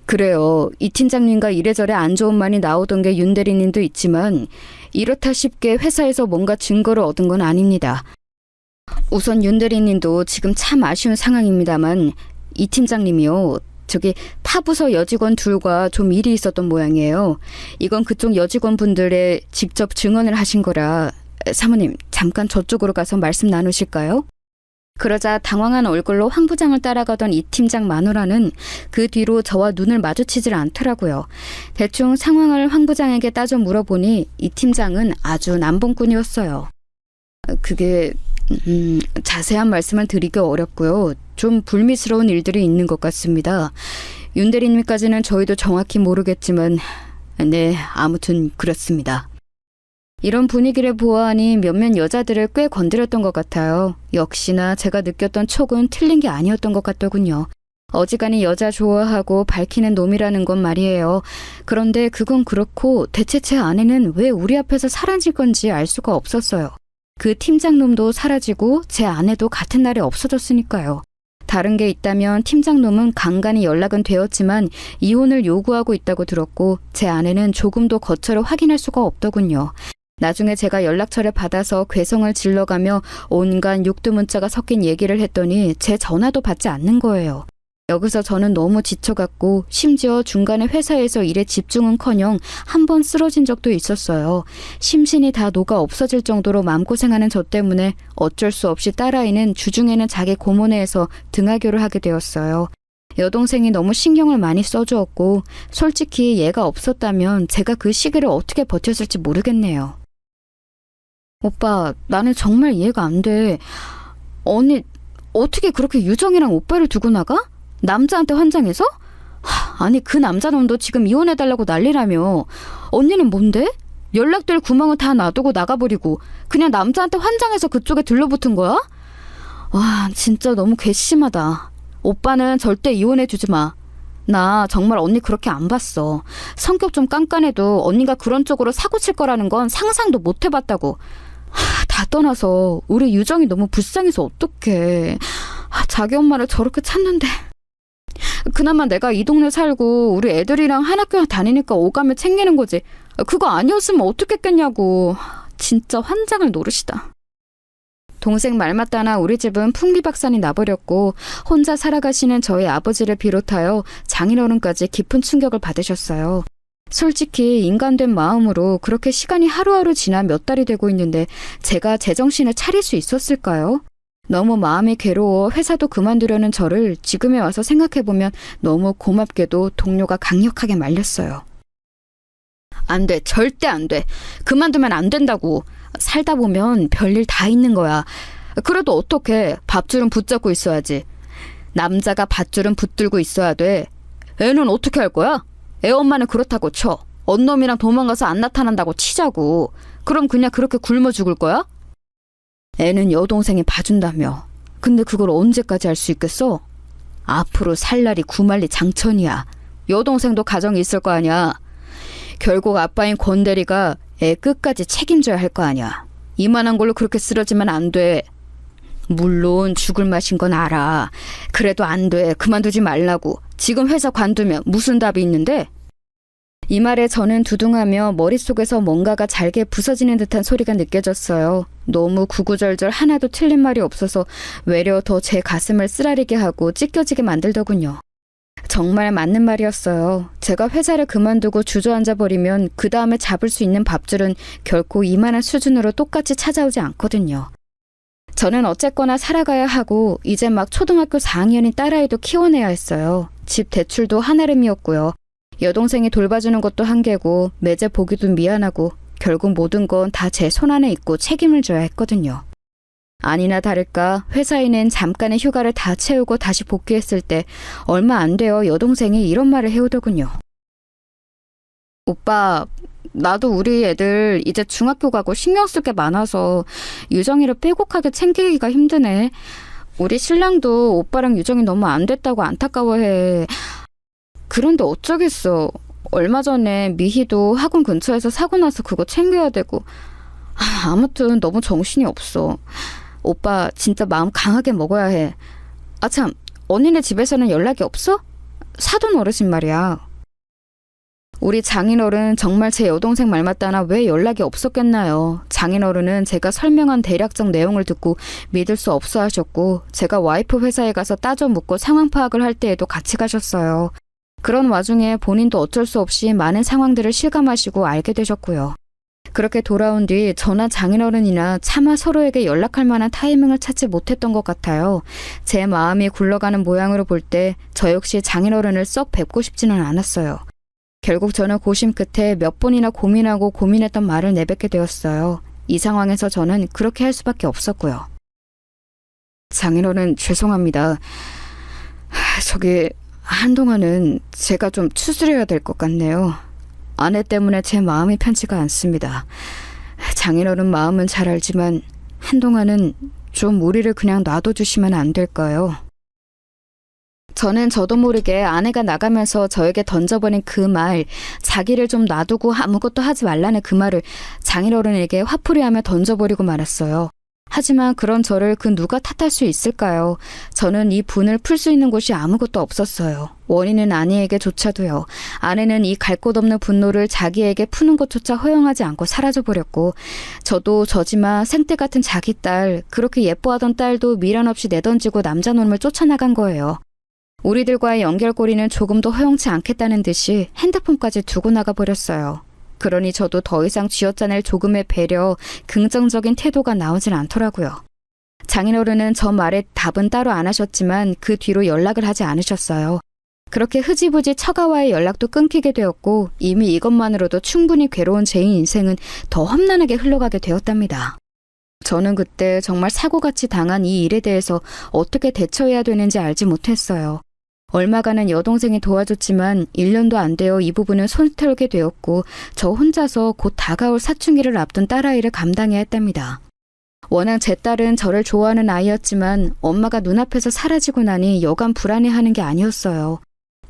그래요. 이 팀장님과 이래저래 안 좋은 말이 나오던 게 윤 대리님도 있지만 이렇다 쉽게 회사에서 뭔가 증거를 얻은 건 아닙니다. 우선 윤 대리님도 지금 참 아쉬운 상황입니다만 이 팀장님이요. 저기 타부서 여직원 둘과 좀 일이 있었던 모양이에요. 이건 그쪽 여직원분들의 직접 증언을 하신 거라 사모님 잠깐 저쪽으로 가서 말씀 나누실까요? 그러자 당황한 얼굴로 황 부장을 따라가던 이 팀장 마누라는 그 뒤로 저와 눈을 마주치질 않더라고요. 대충 상황을 황 부장에게 따져 물어보니 이 팀장은 아주 남봉꾼이었어요. 그게 자세한 말씀을 드리기 어렵고요. 좀 불미스러운 일들이 있는 것 같습니다. 윤 대리님까지는 저희도 정확히 모르겠지만 네, 아무튼 그렇습니다. 이런 분위기를 보아하니 몇몇 여자들을 꽤 건드렸던 것 같아요. 역시나 제가 느꼈던 촉은 틀린 게 아니었던 것 같더군요. 어지간히 여자 좋아하고 밝히는 놈이라는 건 말이에요. 그런데 그건 그렇고 대체 제 아내는 왜 우리 앞에서 사라질 건지 알 수가 없었어요. 그 팀장놈도 사라지고 제 아내도 같은 날에 없어졌으니까요. 다른 게 있다면 팀장놈은 간간히 연락은 되었지만 이혼을 요구하고 있다고 들었고 제 아내는 조금도 거처를 확인할 수가 없더군요. 나중에 제가 연락처를 받아서 괴성을 질러가며 온갖 육두 문자가 섞인 얘기를 했더니 제 전화도 받지 않는 거예요. 여기서 저는 너무 지쳐갔고 심지어 중간에 회사에서 일에 집중은커녕 한 번 쓰러진 적도 있었어요. 심신이 다 녹아 없어질 정도로 마음고생하는 저 때문에 어쩔 수 없이 딸아이는 주중에는 자기 고모네에서 등하교를 하게 되었어요. 여동생이 너무 신경을 많이 써주었고 솔직히 얘가 없었다면 제가 그 시기를 어떻게 버텼을지 모르겠네요. 오빠, 나는 정말 이해가 안 돼. 언니, 어떻게 그렇게 유정이랑 오빠를 두고 나가? 남자한테 환장해서? 아니, 그 남자놈도 지금 이혼해달라고 난리라며. 언니는 뭔데? 연락될 구멍은 다 놔두고 나가버리고 그냥 남자한테 환장해서 그쪽에 들러붙은 거야? 와, 진짜 너무 괘씸하다. 오빠는 절대 이혼해주지 마. 나 정말 언니 그렇게 안 봤어. 성격 좀 깐깐해도 언니가 그런 쪽으로 사고칠 거라는 건 상상도 못 해봤다고. 다 떠나서 우리 유정이 너무 불쌍해서 어떡해. 자기 엄마를 저렇게 찾는데. 그나마 내가 이 동네 살고 우리 애들이랑 한 학교 다니니까 오감을 챙기는 거지. 그거 아니었으면 어떻겠겠냐고. 진짜 환장을 노릇이다. 동생 말 맞다나 우리 집은 풍비박산이 나버렸고 혼자 살아가시는 저희 아버지를 비롯하여 장인어른까지 깊은 충격을 받으셨어요. 솔직히 인간된 마음으로 그렇게 시간이 하루하루 지나 몇 달이 되고 있는데 제가 제정신을 차릴 수 있었을까요? 너무 마음이 괴로워 회사도 그만두려는 저를 지금에 와서 생각해보면 너무 고맙게도 동료가 강력하게 말렸어요. 안 돼, 절대 안 돼. 그만두면 안 된다고. 살다 보면 별일 다 있는 거야. 그래도 어떡해. 밧줄은 붙잡고 있어야지. 남자가 밧줄은 붙들고 있어야 돼. 애는 어떻게 할 거야? 애 엄마는 그렇다고 쳐. 언놈이랑 도망가서 안 나타난다고 치자고. 그럼 그냥 그렇게 굶어 죽을 거야? 애는 여동생이 봐준다며. 근데 그걸 언제까지 할 수 있겠어? 앞으로 살 날이 구말리 장천이야. 여동생도 가정이 있을 거 아니야. 결국 아빠인 권 대리가 애 끝까지 책임져야 할 거 아니야. 이만한 걸로 그렇게 쓰러지면 안 돼. 물론 죽을 맛인 건 알아. 그래도 안 돼. 그만두지 말라고. 지금 회사 관두면 무슨 답이 있는데? 이 말에 저는 두둥하며 머릿속에서 뭔가가 잘게 부서지는 듯한 소리가 느껴졌어요. 너무 구구절절 하나도 틀린 말이 없어서 외려 더 제 가슴을 쓰라리게 하고 찢겨지게 만들더군요. 정말 맞는 말이었어요. 제가 회사를 그만두고 주저앉아 버리면 그 다음에 잡을 수 있는 밥줄은 결코 이만한 수준으로 똑같이 찾아오지 않거든요. 저는 어쨌거나 살아가야 하고 이제 막 초등학교 4학년인 딸아이도 키워내야 했어요. 집 대출도 한아름이었고요. 여동생이 돌봐주는 것도 한계고 매제 보기도 미안하고 결국 모든 건 다 제 손안에 있고 책임을 져야 했거든요. 아니나 다를까 회사에 낸 잠깐의 휴가를 다 채우고 다시 복귀했을 때 얼마 안 되어 여동생이 이런 말을 해오더군요. 오빠, 나도 우리 애들 이제 중학교 가고 신경 쓸 게 많아서 유정이를 빼곡하게 챙기기가 힘드네. 우리 신랑도 오빠랑 유정이 너무 안 됐다고 안타까워해. 그런데 어쩌겠어. 얼마 전에 미희도 학원 근처에서 사고 나서 그거 챙겨야 되고. 아무튼 너무 정신이 없어. 오빠 진짜 마음 강하게 먹어야 해. 아 참, 언니네 집에서는 연락이 없어? 사돈 어르신 말이야. 우리 장인어른 정말 제 여동생 말 맞다나 왜 연락이 없었겠나요. 장인어른은 제가 설명한 대략적 내용을 듣고 믿을 수 없어 하셨고 제가 와이프 회사에 가서 따져 묻고 상황 파악을 할 때에도 같이 가셨어요. 그런 와중에 본인도 어쩔 수 없이 많은 상황들을 실감하시고 알게 되셨고요. 그렇게 돌아온 뒤 저나 장인어른이나 차마 서로에게 연락할 만한 타이밍을 찾지 못했던 것 같아요. 제 마음이 굴러가는 모양으로 볼 때 저 역시 장인어른을 썩 뵙고 싶지는 않았어요. 결국 저는 고심 끝에 몇 번이나 고민하고 고민했던 말을 내뱉게 되었어요. 이 상황에서 저는 그렇게 할 수밖에 없었고요. 장인어른 죄송합니다. 저기 한동안은 제가 좀 추스려야 될 것 같네요. 아내 때문에 제 마음이 편치가 않습니다. 장인어른 마음은 잘 알지만 한동안은 좀 우리를 그냥 놔둬주시면 안 될까요? 저는 저도 모르게 아내가 나가면서 저에게 던져버린 그 말, 자기를 좀 놔두고 아무것도 하지 말라는 그 말을 장인어른에게 화풀이하며 던져버리고 말았어요. 하지만 그런 저를 그 누가 탓할 수 있을까요? 저는 이 분을 풀 수 있는 곳이 아무것도 없었어요. 원인은 아내에게조차도요. 아내는 이 갈 곳 없는 분노를 자기에게 푸는 것조차 허용하지 않고 사라져버렸고 저도 저지만 생떼 같은 자기 딸, 그렇게 예뻐하던 딸도 미련 없이 내던지고 남자 놈을 쫓아나간 거예요. 우리들과의 연결고리는 조금도 허용치 않겠다는 듯이 핸드폰까지 두고 나가버렸어요. 그러니 저도 더 이상 쥐어짜낼 조금의 배려, 긍정적인 태도가 나오진 않더라고요. 장인어른은 저 말에 답은 따로 안 하셨지만 그 뒤로 연락을 하지 않으셨어요. 그렇게 흐지부지 처가와의 연락도 끊기게 되었고 이미 이것만으로도 충분히 괴로운 제 인생은 더 험난하게 흘러가게 되었답니다. 저는 그때 정말 사고같이 당한 이 일에 대해서 어떻게 대처해야 되는지 알지 못했어요. 얼마간은 여동생이 도와줬지만 1년도 안 되어 이 부분은 손 털게 되었고 저 혼자서 곧 다가올 사춘기를 앞둔 딸아이를 감당해야 했답니다. 워낙 제 딸은 저를 좋아하는 아이였지만 엄마가 눈앞에서 사라지고 나니 여간 불안해하는 게 아니었어요.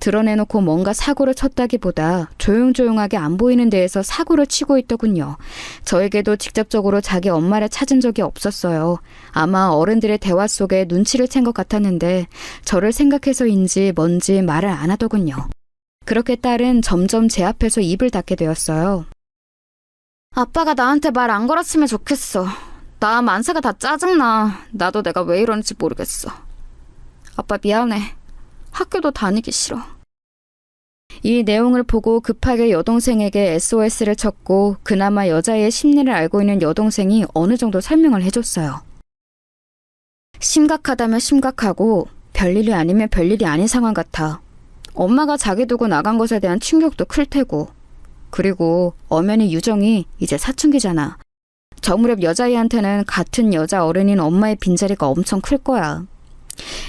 드러내놓고 뭔가 사고를 쳤다기보다 조용조용하게 안 보이는 데에서 사고를 치고 있더군요. 저에게도 직접적으로 자기 엄마를 찾은 적이 없었어요. 아마 어른들의 대화 속에 눈치를 챈 것 같았는데 저를 생각해서인지 뭔지 말을 안 하더군요. 그렇게 딸은 점점 제 앞에서 입을 닫게 되었어요. 아빠가 나한테 말 안 걸었으면 좋겠어. 나 만사가 다 짜증나. 나도 내가 왜 이러는지 모르겠어. 아빠 미안해. 학교도 다니기 싫어. 이 내용을 보고 급하게 여동생에게 SOS를 쳤고 그나마 여자의 심리를 알고 있는 여동생이 어느 정도 설명을 해줬어요. 심각하다면 심각하고 별일이 아니면 별일이 아닌 상황 같아. 엄마가 자기 두고 나간 것에 대한 충격도 클 테고 그리고 엄연히 유정이 이제 사춘기잖아. 저 무렵 여자애한테는 같은 여자 어른인 엄마의 빈자리가 엄청 클 거야.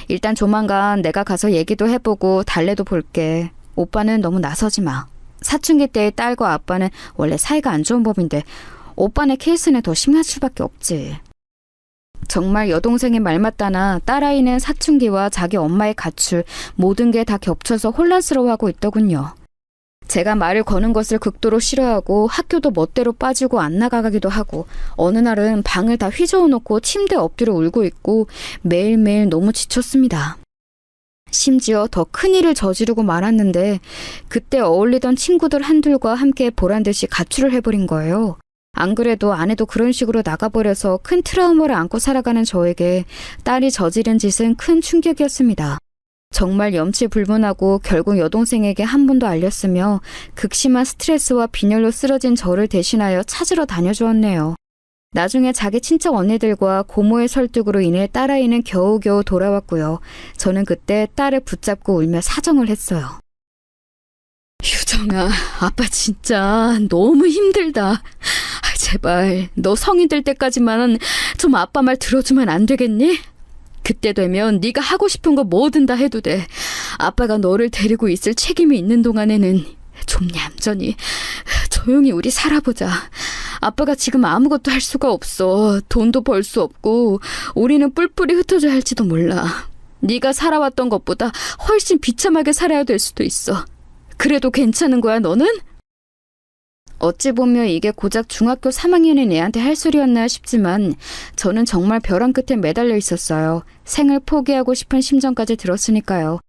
일단 조만간 내가 가서 얘기도 해보고 달래도 볼게. 오빠는 너무 나서지 마. 사춘기 때의 딸과 아빠는 원래 사이가 안 좋은 법인데 오빠네 케이스는 더 심할 수밖에 없지. 정말 여동생이 말 맞다나 딸아이는 사춘기와 자기 엄마의 가출 모든 게 다 겹쳐서 혼란스러워하고 있더군요. 제가 말을 거는 것을 극도로 싫어하고 학교도 멋대로 빠지고 안 나가기도 하고 어느 날은 방을 다 휘저어놓고 침대에 엎드려 울고 있고 매일매일 너무 지쳤습니다. 심지어 더 큰일을 저지르고 말았는데 그때 어울리던 친구들 한둘과 함께 보란듯이 가출을 해버린 거예요. 안 그래도 아내도 그런 식으로 나가버려서 큰 트라우마를 안고 살아가는 저에게 딸이 저지른 짓은 큰 충격이었습니다. 정말 염치불문하고 결국 여동생에게 한 번 더 알렸으며 극심한 스트레스와 빈혈로 쓰러진 저를 대신하여 찾으러 다녀주었네요. 나중에 자기 친척 언니들과 고모의 설득으로 인해 딸아이는 겨우겨우 돌아왔고요. 저는 그때 딸을 붙잡고 울며 사정을 했어요. 유정아, 아빠 진짜 너무 힘들다. 제발 너 성인 될 때까지만 좀 아빠 말 들어주면 안 되겠니? 그때 되면 네가 하고 싶은 거 뭐든 다 해도 돼. 아빠가 너를 데리고 있을 책임이 있는 동안에는 좀 얌전히 좀 조용히 우리 살아보자. 아빠가 지금 아무것도 할 수가 없어. 돈도 벌 수 없고 우리는 뿔뿔이 흩어져야 할지도 몰라. 네가 살아왔던 것보다 훨씬 비참하게 살아야 될 수도 있어. 그래도 괜찮은 거야, 너는? 어찌 보면 이게 고작 중학교 3학년인 애한테 할 소리였나 싶지만 저는 정말 벼랑 끝에 매달려 있었어요. 생을 포기하고 싶은 심정까지 들었으니까요.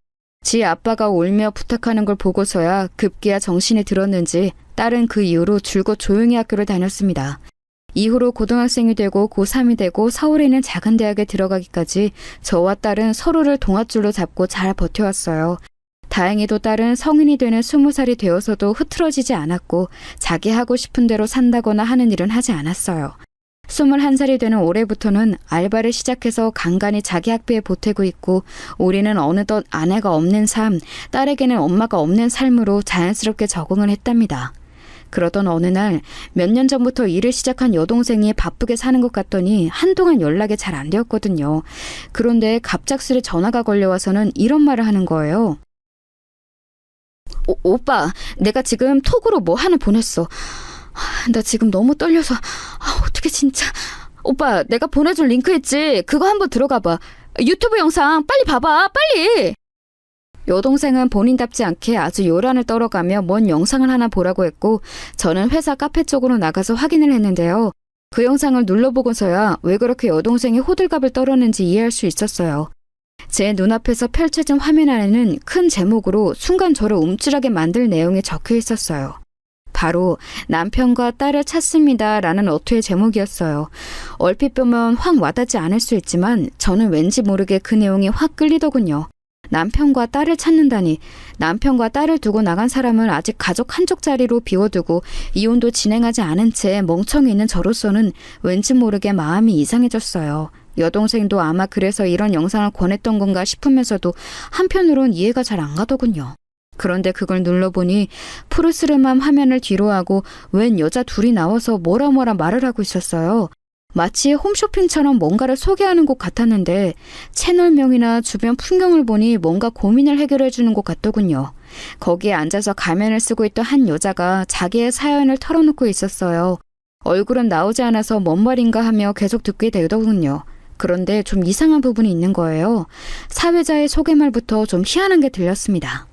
지 아빠가 울며 부탁하는 걸 보고서야 급기야 정신이 들었는지 딸은 그 이후로 줄곧 조용히 학교를 다녔습니다. 이후로 고등학생이 되고 고3이 되고 서울에 있는 작은 대학에 들어가기까지 저와 딸은 서로를 동아줄로 잡고 잘 버텨왔어요. 다행히도 딸은 성인이 되는 20살이 되어서도 흐트러지지 않았고 자기 하고 싶은 대로 산다거나 하는 일은 하지 않았어요. 21살이 되는 올해부터는 알바를 시작해서 간간히 자기 학비에 보태고 있고 우리는 어느덧 아내가 없는 삶, 딸에게는 엄마가 없는 삶으로 자연스럽게 적응을 했답니다. 그러던 어느 날 몇 년 전부터 일을 시작한 여동생이 바쁘게 사는 것 같더니 한동안 연락이 잘 안 되었거든요. 그런데 갑작스레 전화가 걸려와서는 이런 말을 하는 거예요. 오빠, 내가 지금 톡으로 뭐 하나 보냈어. 나 지금 너무 떨려서 어떻게 진짜. 오빠, 내가 보내준 링크 있지? 그거 한번 들어가 봐. 유튜브 영상 빨리 봐봐, 빨리. 여동생은 본인답지 않게 아주 요란을 떨어가며 뭔 영상을 하나 보라고 했고 저는 회사 카페 쪽으로 나가서 확인을 했는데요. 그 영상을 눌러보고서야 왜 그렇게 여동생이 호들갑을 떨었는지 이해할 수 있었어요. 제 눈앞에서 펼쳐진 화면 안에는 큰 제목으로 순간 저를 움찔하게 만들 내용이 적혀 있었어요. 바로 남편과 딸을 찾습니다 라는 어투의 제목이었어요. 얼핏 보면 확 와닿지 않을 수 있지만 저는 왠지 모르게 그 내용이 확 끌리더군요. 남편과 딸을 찾는다니. 남편과 딸을 두고 나간 사람을 아직 가족 한쪽 자리로 비워두고 이혼도 진행하지 않은 채 멍청이 있는 저로서는 왠지 모르게 마음이 이상해졌어요. 여동생도 아마 그래서 이런 영상을 권했던 건가 싶으면서도 한편으론 이해가 잘 안 가더군요. 그런데 그걸 눌러보니 푸르스름한 화면을 뒤로하고 웬 여자 둘이 나와서 뭐라 말을 하고 있었어요. 마치 홈쇼핑처럼 뭔가를 소개하는 곳 같았는데 채널명이나 주변 풍경을 보니 뭔가 고민을 해결해 주는 곳 같더군요. 거기에 앉아서 가면을 쓰고 있던 한 여자가 자기의 사연을 털어놓고 있었어요. 얼굴은 나오지 않아서 뭔 말인가 하며 계속 듣게 되더군요. 그런데 좀 이상한 부분이 있는 거예요. 사회자의 소개말부터 좀 희한한 게 들렸습니다.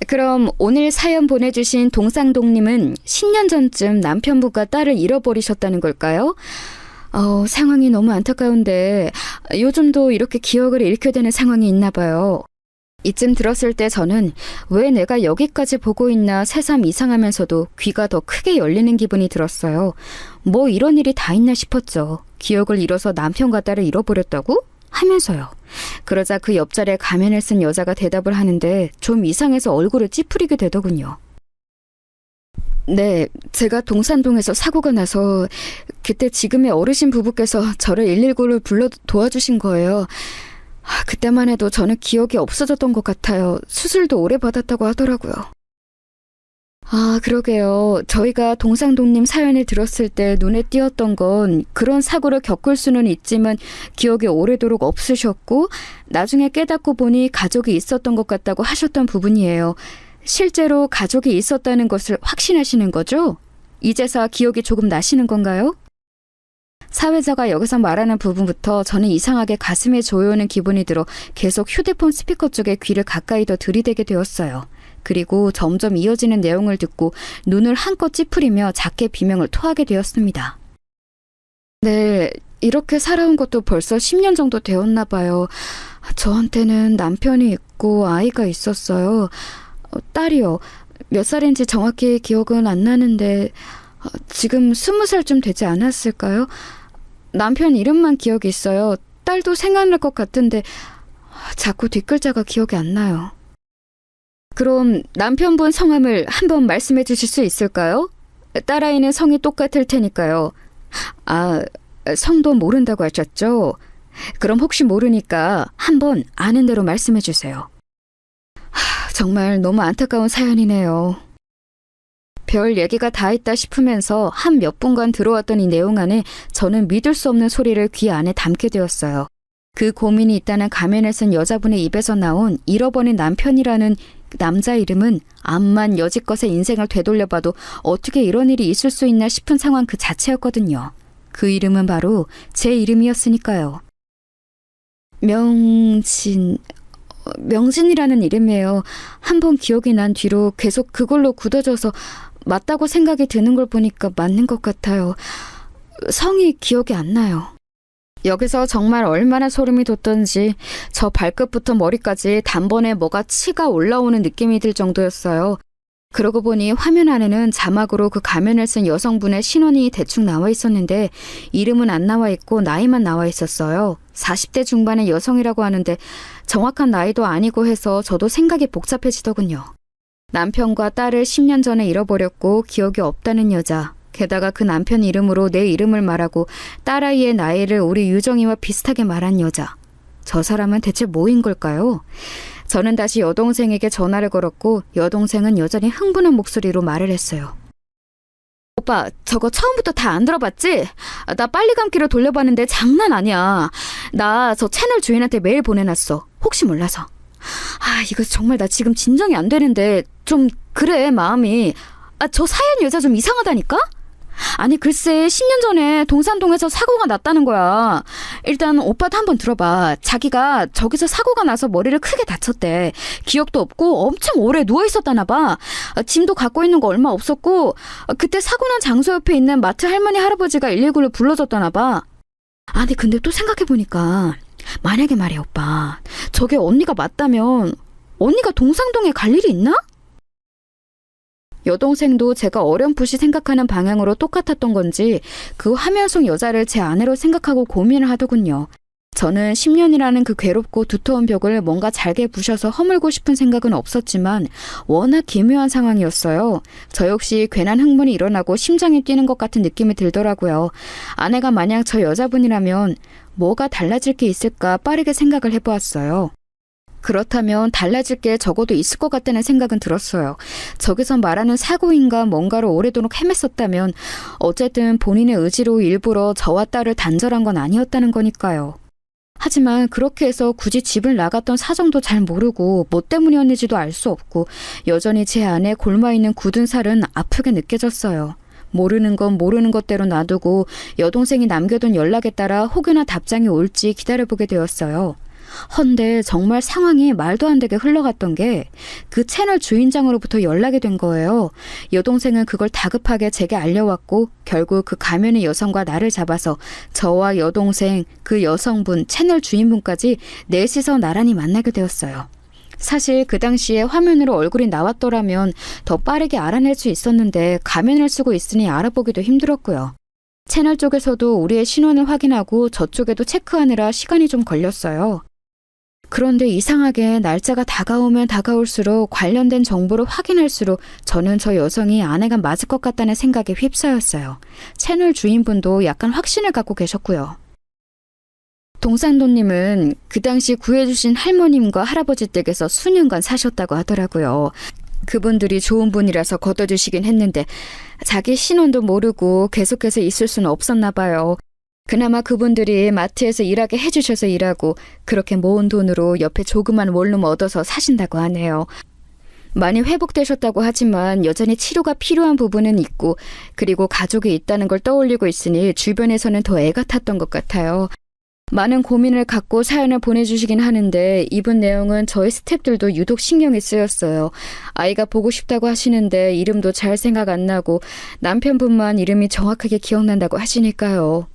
그럼 오늘 사연 보내주신 동상동님은 10년 전쯤 남편분과 딸을 잃어버리셨다는 걸까요? 상황이 너무 안타까운데 요즘도 이렇게 기억을 잃게 되는 상황이 있나 봐요. 이쯤 들었을 때 저는 왜 내가 여기까지 보고 있나 새삼 이상하면서도 귀가 더 크게 열리는 기분이 들었어요. 뭐 이런 일이 다 있나 싶었죠. 기억을 잃어서 남편과 딸을 잃어버렸다고? 하면서요. 그러자 그 옆자리에 가면을 쓴 여자가 대답을 하는데 좀 이상해서 얼굴을 찌푸리게 되더군요. 네, 제가 동산동에서 사고가 나서 그때 지금의 어르신 부부께서 저를 119를 불러 도와주신 거예요. 그때만 해도 저는 기억이 없어졌던 것 같아요. 수술도 오래 받았다고 하더라고요. 그러게요. 저희가 동상동님 사연을 들었을 때 눈에 띄었던 건 그런 사고를 겪을 수는 있지만 기억이 오래도록 없으셨고 나중에 깨닫고 보니 가족이 있었던 것 같다고 하셨던 부분이에요. 실제로 가족이 있었다는 것을 확신하시는 거죠? 이제서 기억이 조금 나시는 건가요? 사회자가 여기서 말하는 부분부터 저는 이상하게 가슴에 조여오는 기분이 들어 계속 휴대폰 스피커 쪽에 귀를 가까이 더 들이대게 되었어요. 그리고 점점 이어지는 내용을 듣고 눈을 한껏 찌푸리며 작게 비명을 토하게 되었습니다. 네, 이렇게 살아온 것도 벌써 10년 정도 되었나 봐요. 저한테는 남편이 있고 아이가 있었어요. 딸이요. 몇 살인지 정확히 기억은 안 나는데 지금 20살쯤 되지 않았을까요? 남편 이름만 기억이 있어요. 딸도 생각날 것 같은데 자꾸 뒷글자가 기억이 안 나요. 그럼 남편분 성함을 한번 말씀해 주실 수 있을까요? 딸아이는 성이 똑같을 테니까요. 성도 모른다고 하셨죠? 그럼 혹시 모르니까 한번 아는 대로 말씀해 주세요. 정말 너무 안타까운 사연이네요. 별 얘기가 다 있다 싶으면서 한 몇 분간 들어왔던 이 내용 안에 저는 믿을 수 없는 소리를 귀 안에 담게 되었어요. 그 고민이 있다는 가면을 쓴 여자분의 입에서 나온 잃어버린 남편이라는 남자 이름은 암만 여지껏의 인생을 되돌려봐도 어떻게 이런 일이 있을 수 있나 싶은 상황 그 자체였거든요. 그 이름은 바로 제 이름이었으니까요. 명진이라는 이름이에요. 한번 기억이 난 뒤로 계속 그걸로 굳어져서 맞다고 생각이 드는 걸 보니까 맞는 것 같아요. 성이 기억이 안 나요. 여기서 정말 얼마나 소름이 돋던지 저 발끝부터 머리까지 단번에 뭐가 치가 올라오는 느낌이 들 정도였어요. 그러고 보니 화면 안에는 자막으로 그 가면을 쓴 여성분의 신원이 대충 나와 있었는데 이름은 안 나와 있고 나이만 나와 있었어요. 40대 중반의 여성이라고 하는데 정확한 나이도 아니고 해서 저도 생각이 복잡해지더군요. 남편과 딸을 10년 전에 잃어버렸고 기억이 없다는 여자. 게다가 그 남편 이름으로 내 이름을 말하고 딸아이의 나이를 우리 유정이와 비슷하게 말한 여자. 저 사람은 대체 뭐인 걸까요? 저는 다시 여동생에게 전화를 걸었고 여동생은 여전히 흥분한 목소리로 말을 했어요. 오빠, 저거 처음부터 다 안 들어봤지? 나 빨리 감기로 돌려봤는데 장난 아니야. 나 저 채널 주인한테 메일 보내놨어. 혹시 몰라서. 이거 정말 나 지금 진정이 안 되는데 좀 그래 마음이. 저 사연 여자 좀 이상하다니까? 아니 글쎄 10년 전에 동산동에서 사고가 났다는 거야. 일단 오빠도 한번 들어봐. 자기가 저기서 사고가 나서 머리를 크게 다쳤대. 기억도 없고 엄청 오래 누워있었다나 봐. 짐도 갖고 있는 거 얼마 없었고 그때 사고 난 장소 옆에 있는 마트 할머니 할아버지가 119를 불러줬다나 봐. 아니 근데 또 생각해보니까 만약에 말이야 오빠, 저게 언니가 맞다면 언니가 동상동에 갈 일이 있나? 여동생도 제가 어렴풋이 생각하는 방향으로 똑같았던 건지 그 화면 속 여자를 제 아내로 생각하고 고민을 하더군요. 저는 10년이라는 그 괴롭고 두터운 벽을 뭔가 잘게 부셔서 허물고 싶은 생각은 없었지만 워낙 기묘한 상황이었어요. 저 역시 괜한 흥분이 일어나고 심장이 뛰는 것 같은 느낌이 들더라고요. 아내가 만약 저 여자분이라면 뭐가 달라질 게 있을까 빠르게 생각을 해보았어요. 그렇다면 달라질 게 적어도 있을 것 같다는 생각은 들었어요. 저기서 말하는 사고인가 뭔가로 오래도록 헤맸었다면 어쨌든 본인의 의지로 일부러 저와 딸을 단절한 건 아니었다는 거니까요. 하지만 그렇게 해서 굳이 집을 나갔던 사정도 잘 모르고 뭐 때문이었는지도 알 수 없고 여전히 제 안에 골마있는 굳은 살은 아프게 느껴졌어요. 모르는 건 모르는 것대로 놔두고 여동생이 남겨둔 연락에 따라 혹여나 답장이 올지 기다려보게 되었어요. 헌데 정말 상황이 말도 안 되게 흘러갔던 게 그 채널 주인장으로부터 연락이 된 거예요. 여동생은 그걸 다급하게 제게 알려왔고 결국 그 가면의 여성과 나를 잡아서 저와 여동생, 그 여성분, 채널 주인분까지 넷이서 나란히 만나게 되었어요. 사실 그 당시에 화면으로 얼굴이 나왔더라면 더 빠르게 알아낼 수 있었는데 가면을 쓰고 있으니 알아보기도 힘들었고요. 채널 쪽에서도 우리의 신원을 확인하고 저쪽에도 체크하느라 시간이 좀 걸렸어요. 그런데 이상하게 날짜가 다가오면 다가올수록 관련된 정보를 확인할수록 저는 저 여성이 아내가 맞을 것 같다는 생각에 휩싸였어요. 채널 주인분도 약간 확신을 갖고 계셨고요. 동산도님은 그 당시 구해주신 할머님과 할아버지 댁에서 수년간 사셨다고 하더라고요. 그분들이 좋은 분이라서 걷어주시긴 했는데 자기 신원도 모르고 계속해서 있을 수는 없었나 봐요. 그나마 그분들이 마트에서 일하게 해주셔서 일하고 그렇게 모은 돈으로 옆에 조그만 원룸 얻어서 사신다고 하네요. 많이 회복되셨다고 하지만 여전히 치료가 필요한 부분은 있고 그리고 가족이 있다는 걸 떠올리고 있으니 주변에서는 더 애가 탔던 것 같아요. 많은 고민을 갖고 사연을 보내주시긴 하는데 이분 내용은 저희 스태프들도 유독 신경이 쓰였어요. 아이가 보고 싶다고 하시는데 이름도 잘 생각 안 나고 남편분만 이름이 정확하게 기억난다고 하시니까요.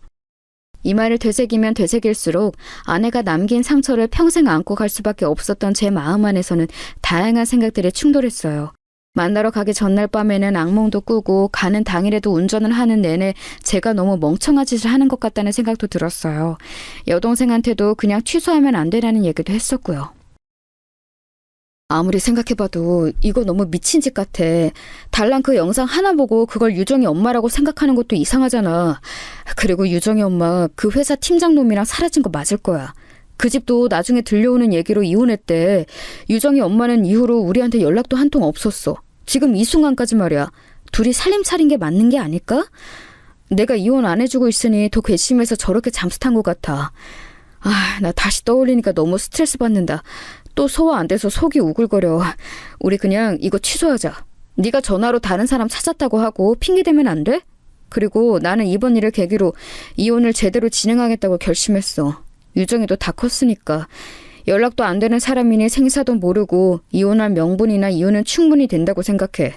이 말을 되새기면 되새길수록 아내가 남긴 상처를 평생 안고 갈 수밖에 없었던 제 마음 안에서는 다양한 생각들이 충돌했어요. 만나러 가기 전날 밤에는 악몽도 꾸고 가는 당일에도 운전을 하는 내내 제가 너무 멍청한 짓을 하는 것 같다는 생각도 들었어요. 여동생한테도 그냥 취소하면 안 되라는 얘기도 했었고요. 아무리 생각해봐도 이거 너무 미친 짓 같아. 달랑 그 영상 하나 보고 그걸 유정이 엄마라고 생각하는 것도 이상하잖아. 그리고 유정이 엄마 그 회사 팀장 놈이랑 사라진 거 맞을 거야. 그 집도 나중에 들려오는 얘기로 이혼했대. 유정이 엄마는 이후로 우리한테 연락도 한 통 없었어. 지금 이 순간까지 말이야. 둘이 살림 차린 게 맞는 게 아닐까? 내가 이혼 안 해주고 있으니 더 괘씸해서 저렇게 잠수 탄 것 같아. 나 다시 떠올리니까 너무 스트레스 받는다. 또 소화 안 돼서 속이 우글거려. 우리 그냥 이거 취소하자. 네가 전화로 다른 사람 찾았다고 하고 핑계대면 안 돼? 그리고 나는 이번 일을 계기로 이혼을 제대로 진행하겠다고 결심했어. 유정이도 다 컸으니까. 연락도 안 되는 사람이니 생사도 모르고 이혼할 명분이나 이유는 충분히 된다고 생각해.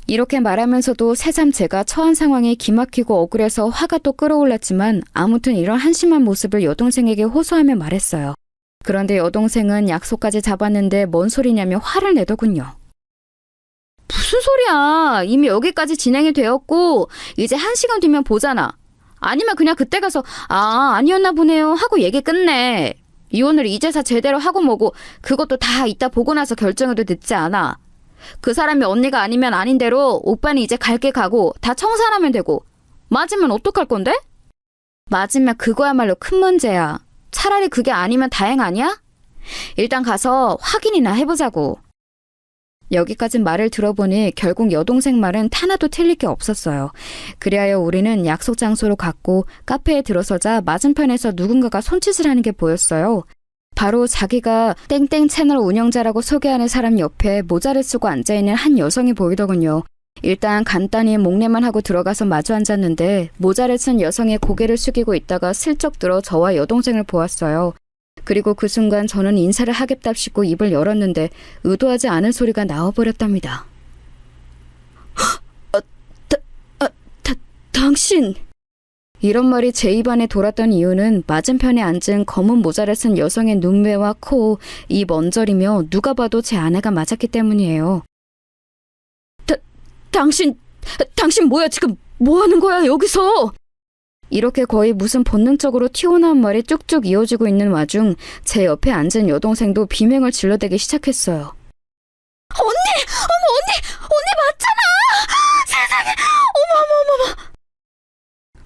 이렇게 말하면서도 새삼 제가 처한 상황이 기막히고 억울해서 화가 또 끌어올랐지만 아무튼 이런 한심한 모습을 여동생에게 호소하며 말했어요. 그런데 여동생은 약속까지 잡았는데 뭔 소리냐며 화를 내더군요. 무슨 소리야. 이미 여기까지 진행이 되었고 이제 1시간 뒤면 보잖아. 아니면 그냥 그때 가서 아니었나 보네요 하고 얘기 끝내. 이혼을 이제서 제대로 하고 뭐고 그것도 다 이따 보고 나서 결정해도 늦지 않아. 그 사람이 언니가 아니면 아닌 대로 오빠는 이제 갈 길 가고 다 청산하면 되고. 맞으면 어떡할 건데? 맞으면 그거야말로 큰 문제야. 차라리 그게 아니면 다행 아니야? 일단 가서 확인이나 해보자고. 여기까지 말을 들어보니 결국 여동생 말은 하나도 틀릴 게 없었어요. 그리하여 우리는 약속 장소로 갔고 카페에 들어서자 맞은편에서 누군가가 손짓을 하는 게 보였어요. 바로 자기가 땡땡 채널 운영자라고 소개하는 사람 옆에 모자를 쓰고 앉아있는 한 여성이 보이더군요. 일단 간단히 목례만 하고 들어가서 마주 앉았는데 모자를 쓴 여성이 고개를 숙이고 있다가 슬쩍 들어 저와 여동생을 보았어요. 그리고 그 순간 저는 인사를 하겠답시고 입을 열었는데 의도하지 않은 소리가 나와버렸답니다. 당신! 이런 말이 제 입안에 돌았던 이유는 맞은편에 앉은 검은 모자를 쓴 여성의 눈매와 코, 입 언저리며 누가 봐도 제 아내가 맞았기 때문이에요. 당신 뭐야? 지금 뭐 하는 거야 여기서? 이렇게 거의 무슨 본능적으로 튀어나온 말이 쭉쭉 이어지고 있는 와중 제 옆에 앉은 여동생도 비명을 질러대기 시작했어요. 언니 맞잖아! 세상에! 어머.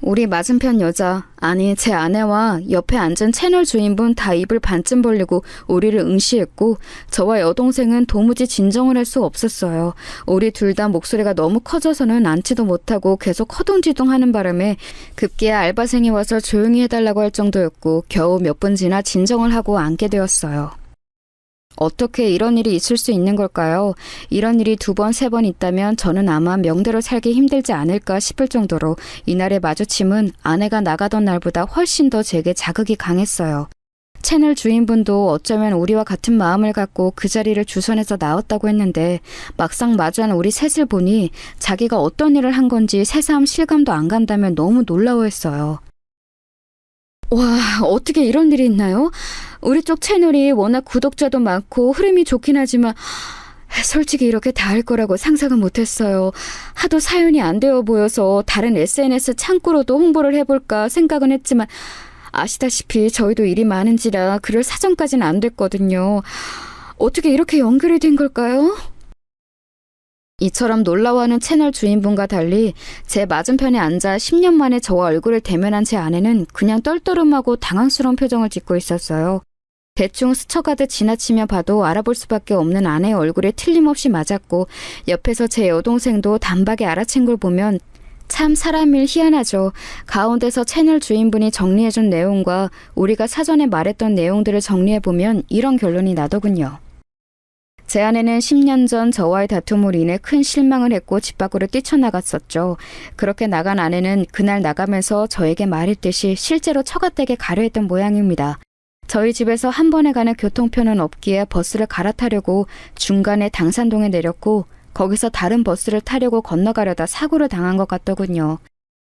우리 맞은편 여자, 아니 제 아내와 옆에 앉은 채널 주인분 다 입을 반쯤 벌리고 우리를 응시했고 저와 여동생은 도무지 진정을 할 수 없었어요. 우리 둘 다 목소리가 너무 커져서는 앉지도 못하고 계속 허둥지둥하는 바람에 급기야 알바생이 와서 조용히 해달라고 할 정도였고 겨우 몇 분 지나 진정을 하고 앉게 되었어요. 어떻게 이런 일이 있을 수 있는 걸까요? 이런 일이 2번, 3번 있다면 저는 아마 명대로 살기 힘들지 않을까 싶을 정도로 이날의 마주침은 아내가 나가던 날보다 훨씬 더 제게 자극이 강했어요. 채널 주인분도 어쩌면 우리와 같은 마음을 갖고 그 자리를 주선해서 나왔다고 했는데 막상 마주한 우리 셋을 보니 자기가 어떤 일을 한 건지 새삼 실감도 안 간다며 너무 놀라워했어요. 와, 어떻게 이런 일이 있나요? 우리 쪽 채널이 워낙 구독자도 많고 흐름이 좋긴 하지만 솔직히 이렇게 다 할 거라고 상상은 못했어요. 하도 사연이 안 되어 보여서 다른 SNS 창구로도 홍보를 해볼까 생각은 했지만 아시다시피 저희도 일이 많은지라 그럴 사정까지는 안 됐거든요. 어떻게 이렇게 연결이 된 걸까요? 이처럼 놀라워하는 채널 주인분과 달리 제 맞은편에 앉아 10년 만에 저와 얼굴을 대면한 제 아내는 그냥 떨떠름하고 당황스러운 표정을 짓고 있었어요. 대충 스쳐가듯 지나치며 봐도 알아볼 수밖에 없는 아내의 얼굴에 틀림없이 맞았고 옆에서 제 여동생도 단박에 알아챈 걸 보면 참 사람일 희한하죠. 가운데서 채널 주인분이 정리해준 내용과 우리가 사전에 말했던 내용들을 정리해보면 이런 결론이 나더군요. 제 아내는 10년 전 저와의 다툼으로 인해 큰 실망을 했고 집 밖으로 뛰쳐나갔었죠. 그렇게 나간 아내는 그날 나가면서 저에게 말했듯이 실제로 처갓댁에 가려 했던 모양입니다. 저희 집에서 한 번에 가는 교통편은 없기에 버스를 갈아타려고 중간에 당산동에 내렸고 거기서 다른 버스를 타려고 건너가려다 사고를 당한 것 같더군요.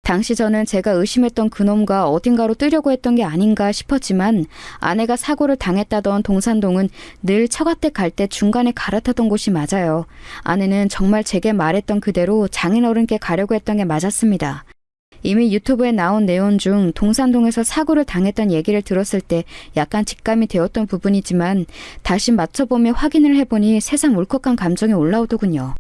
당시 저는 제가 의심했던 그놈과 어딘가로 뜨려고 했던 게 아닌가 싶었지만 아내가 사고를 당했다던 동산동은 늘 처갓댁 갈 때 중간에 갈아타던 곳이 맞아요. 아내는 정말 제게 말했던 그대로 장인어른께 가려고 했던 게 맞았습니다. 이미 유튜브에 나온 내용 중 동산동에서 사고를 당했던 얘기를 들었을 때 약간 직감이 되었던 부분이지만 다시 맞춰보며 확인을 해보니 새삼 울컥한 감정이 올라오더군요.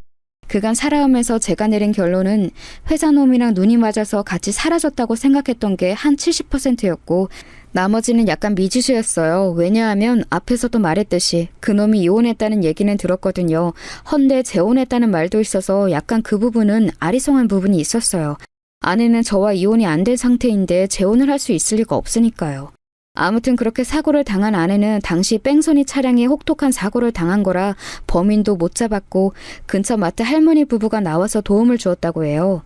그간 살아오면서 제가 내린 결론은 회사놈이랑 눈이 맞아서 같이 사라졌다고 생각했던 게 한 70%였고 나머지는 약간 미지수였어요. 왜냐하면 앞에서도 말했듯이 그놈이 이혼했다는 얘기는 들었거든요. 헌데 재혼했다는 말도 있어서 약간 그 부분은 아리송한 부분이 있었어요. 아내는 저와 이혼이 안 된 상태인데 재혼을 할 수 있을 리가 없으니까요. 아무튼 그렇게 사고를 당한 아내는 당시 뺑소니 차량이 혹독한 사고를 당한 거라 범인도 못 잡았고 근처 마트 할머니 부부가 나와서 도움을 주었다고 해요.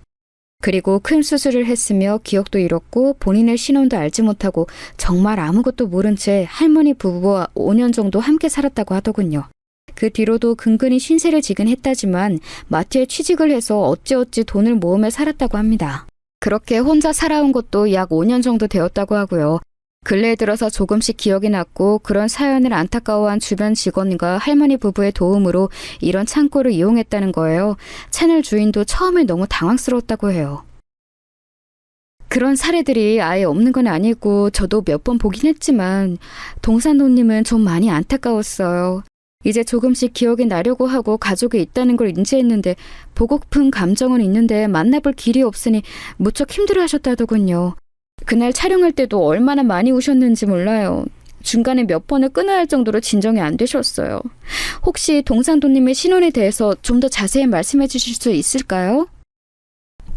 그리고 큰 수술을 했으며 기억도 잃었고 본인의 신원도 알지 못하고 정말 아무것도 모른 채 할머니 부부와 5년 정도 함께 살았다고 하더군요. 그 뒤로도 근근히 신세를 지긴 했다지만 마트에 취직을 해서 어찌어찌 돈을 모으며 살았다고 합니다. 그렇게 혼자 살아온 것도 약 5년 정도 되었다고 하고요. 근래에 들어서 조금씩 기억이 났고 그런 사연을 안타까워한 주변 직원과 할머니 부부의 도움으로 이런 창고를 이용했다는 거예요. 채널 주인도 처음에 너무 당황스러웠다고 해요. 그런 사례들이 아예 없는 건 아니고 저도 몇 번 보긴 했지만 동산노님은 좀 많이 안타까웠어요. 이제 조금씩 기억이 나려고 하고 가족이 있다는 걸 인지했는데 보고픈 감정은 있는데 만나볼 길이 없으니 무척 힘들어하셨다더군요. 그날 촬영할 때도 얼마나 많이 우셨는지 몰라요. 중간에 몇 번을 끊어야 할 정도로 진정이 안 되셨어요. 혹시 동산도님의 신원에 대해서 좀 더 자세히 말씀해 주실 수 있을까요?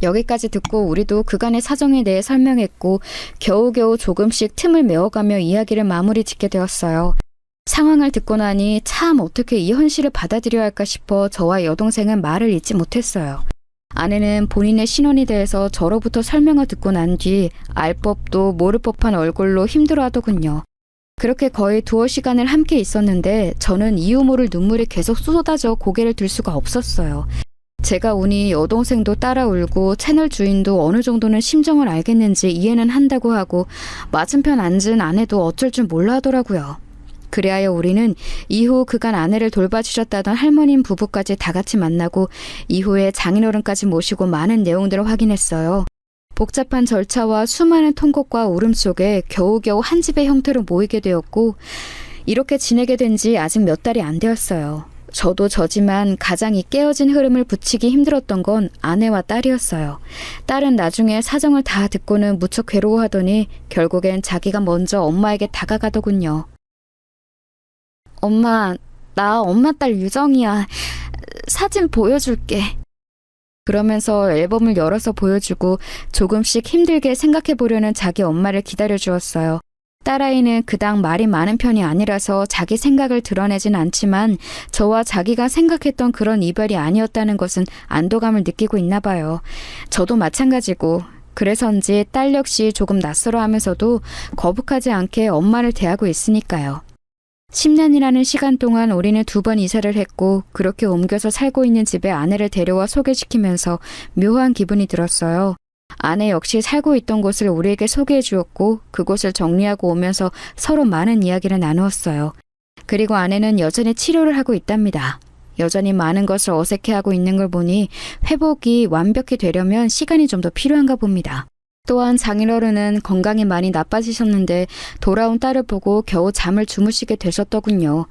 여기까지 듣고 우리도 그간의 사정에 대해 설명했고 겨우겨우 조금씩 틈을 메워가며 이야기를 마무리 짓게 되었어요. 상황을 듣고 나니 참 어떻게 이 현실을 받아들여야 할까 싶어 저와 여동생은 말을 잇지 못했어요. 아내는 본인의 신원에 대해서 저로부터 설명을 듣고 난 뒤 알 법도 모를 법한 얼굴로 힘들어하더군요. 그렇게 거의 두어 시간을 함께 있었는데 저는 이유 모를 눈물이 계속 쏟아져 고개를 들 수가 없었어요. 제가 우니 여동생도 따라 울고 채널 주인도 어느 정도는 심정을 알겠는지 이해는 한다고 하고 맞은편 앉은 아내도 어쩔 줄 몰라 하더라고요. 그리하여 우리는 이후 그간 아내를 돌봐주셨다던 할머님 부부까지 다 같이 만나고 이후에 장인어른까지 모시고 많은 내용들을 확인했어요. 복잡한 절차와 수많은 통곡과 울음 속에 겨우겨우 한 집의 형태로 모이게 되었고 이렇게 지내게 된 지 아직 몇 달이 안 되었어요. 저도 저지만 가장 이 깨어진 흐름을 붙이기 힘들었던 건 아내와 딸이었어요. 딸은 나중에 사정을 다 듣고는 무척 괴로워하더니 결국엔 자기가 먼저 엄마에게 다가가더군요. 엄마, 나 엄마 딸 유정이야. 사진 보여줄게. 그러면서 앨범을 열어서 보여주고 조금씩 힘들게 생각해보려는 자기 엄마를 기다려주었어요. 딸아이는 그닥 말이 많은 편이 아니라서 자기 생각을 드러내진 않지만 저와 자기가 생각했던 그런 이별이 아니었다는 것은 안도감을 느끼고 있나 봐요. 저도 마찬가지고 그래서인지 딸 역시 조금 낯설어하면서도 거북하지 않게 엄마를 대하고 있으니까요. 10년이라는 시간 동안 우리는 2번 이사를 했고 그렇게 옮겨서 살고 있는 집에 아내를 데려와 소개시키면서 묘한 기분이 들었어요. 아내 역시 살고 있던 곳을 우리에게 소개해 주었고 그곳을 정리하고 오면서 서로 많은 이야기를 나누었어요. 그리고 아내는 여전히 치료를 하고 있답니다. 여전히 많은 것을 어색해하고 있는 걸 보니 회복이 완벽히 되려면 시간이 좀 더 필요한가 봅니다. 또한 장인어른은 건강이 많이 나빠지셨는데 돌아온 딸을 보고 겨우 잠을 주무시게 되셨더군요.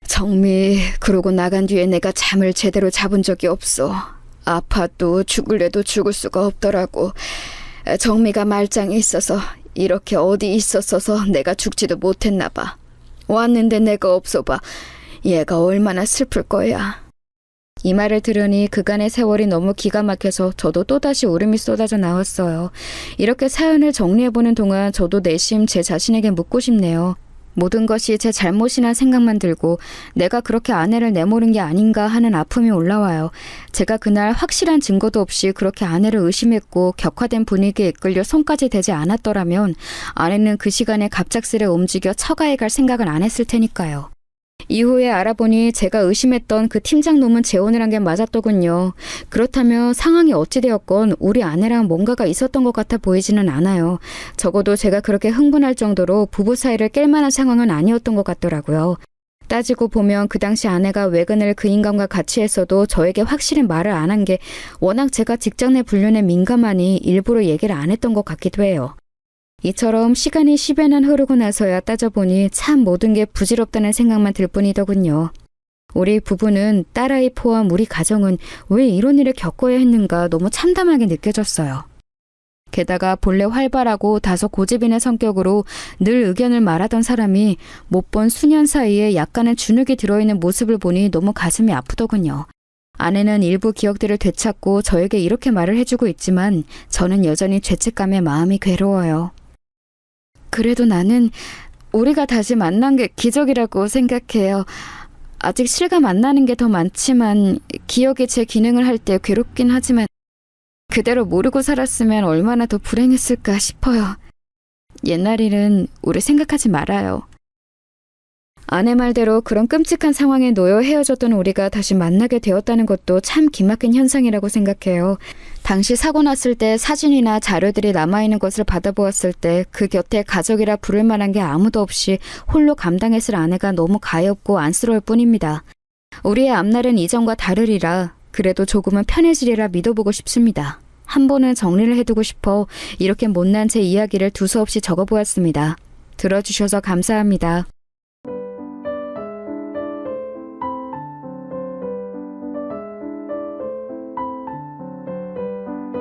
정미, 그러고 나간 뒤에 내가 잠을 제대로 잡은 적이 없어. 아파도 죽을래도 죽을 수가 없더라고. 정미가 말짱이 있어서 이렇게 어디 있었어서 내가 죽지도 못했나 봐. 왔는데 내가 없어 봐. 얘가 얼마나 슬플 거야. 이 말을 들으니 그간의 세월이 너무 기가 막혀서 저도 또다시 울음이 쏟아져 나왔어요. 이렇게 사연을 정리해보는 동안 저도 내심 제 자신에게 묻고 싶네요. 모든 것이 제 잘못이란 생각만 들고 내가 그렇게 아내를 내모른 게 아닌가 하는 아픔이 올라와요. 제가 그날 확실한 증거도 없이 그렇게 아내를 의심했고 격화된 분위기에 이끌려 손까지 대지 않았더라면 아내는 그 시간에 갑작스레 움직여 처가에 갈 생각을 안 했을 테니까요. 이후에 알아보니 제가 의심했던 그 팀장놈은 재혼을 한 게 맞았더군요. 그렇다면 상황이 어찌되었건 우리 아내랑 뭔가가 있었던 것 같아 보이지는 않아요. 적어도 제가 그렇게 흥분할 정도로 부부 사이를 깰 만한 상황은 아니었던 것 같더라고요. 따지고 보면 그 당시 아내가 외근을 그 인간과 같이 했어도 저에게 확실히 말을 안 한 게 워낙 제가 직장 내 불륜에 민감하니 일부러 얘기를 안 했던 것 같기도 해요. 이처럼 시간이 10여 년 흐르고 나서야 따져보니 참 모든 게 부질없다는 생각만 들 뿐이더군요. 우리 부부는 딸아이 포함 우리 가정은 왜 이런 일을 겪어야 했는가 너무 참담하게 느껴졌어요. 게다가 본래 활발하고 다소 고집있는 성격으로 늘 의견을 말하던 사람이 못 본 수년 사이에 약간의 주눅이 들어있는 모습을 보니 너무 가슴이 아프더군요. 아내는 일부 기억들을 되찾고 저에게 이렇게 말을 해주고 있지만 저는 여전히 죄책감에 마음이 괴로워요. 그래도 나는 우리가 다시 만난 게 기적이라고 생각해요. 아직 실감 안 나는 게 더 많지만 기억이 제 기능을 할 때 괴롭긴 하지만 그대로 모르고 살았으면 얼마나 더 불행했을까 싶어요. 옛날 일은 우리 생각하지 말아요. 아내 말대로 그런 끔찍한 상황에 놓여 헤어졌던 우리가 다시 만나게 되었다는 것도 참 기막힌 현상이라고 생각해요. 당시 사고 났을 때 사진이나 자료들이 남아있는 것을 받아보았을 때 그 곁에 가족이라 부를 만한 게 아무도 없이 홀로 감당했을 아내가 너무 가엾고 안쓰러울 뿐입니다. 우리의 앞날은 이전과 다르리라 그래도 조금은 편해지리라 믿어보고 싶습니다. 한 번은 정리를 해두고 싶어 이렇게 못난 제 이야기를 두서없이 적어보았습니다. 들어주셔서 감사합니다.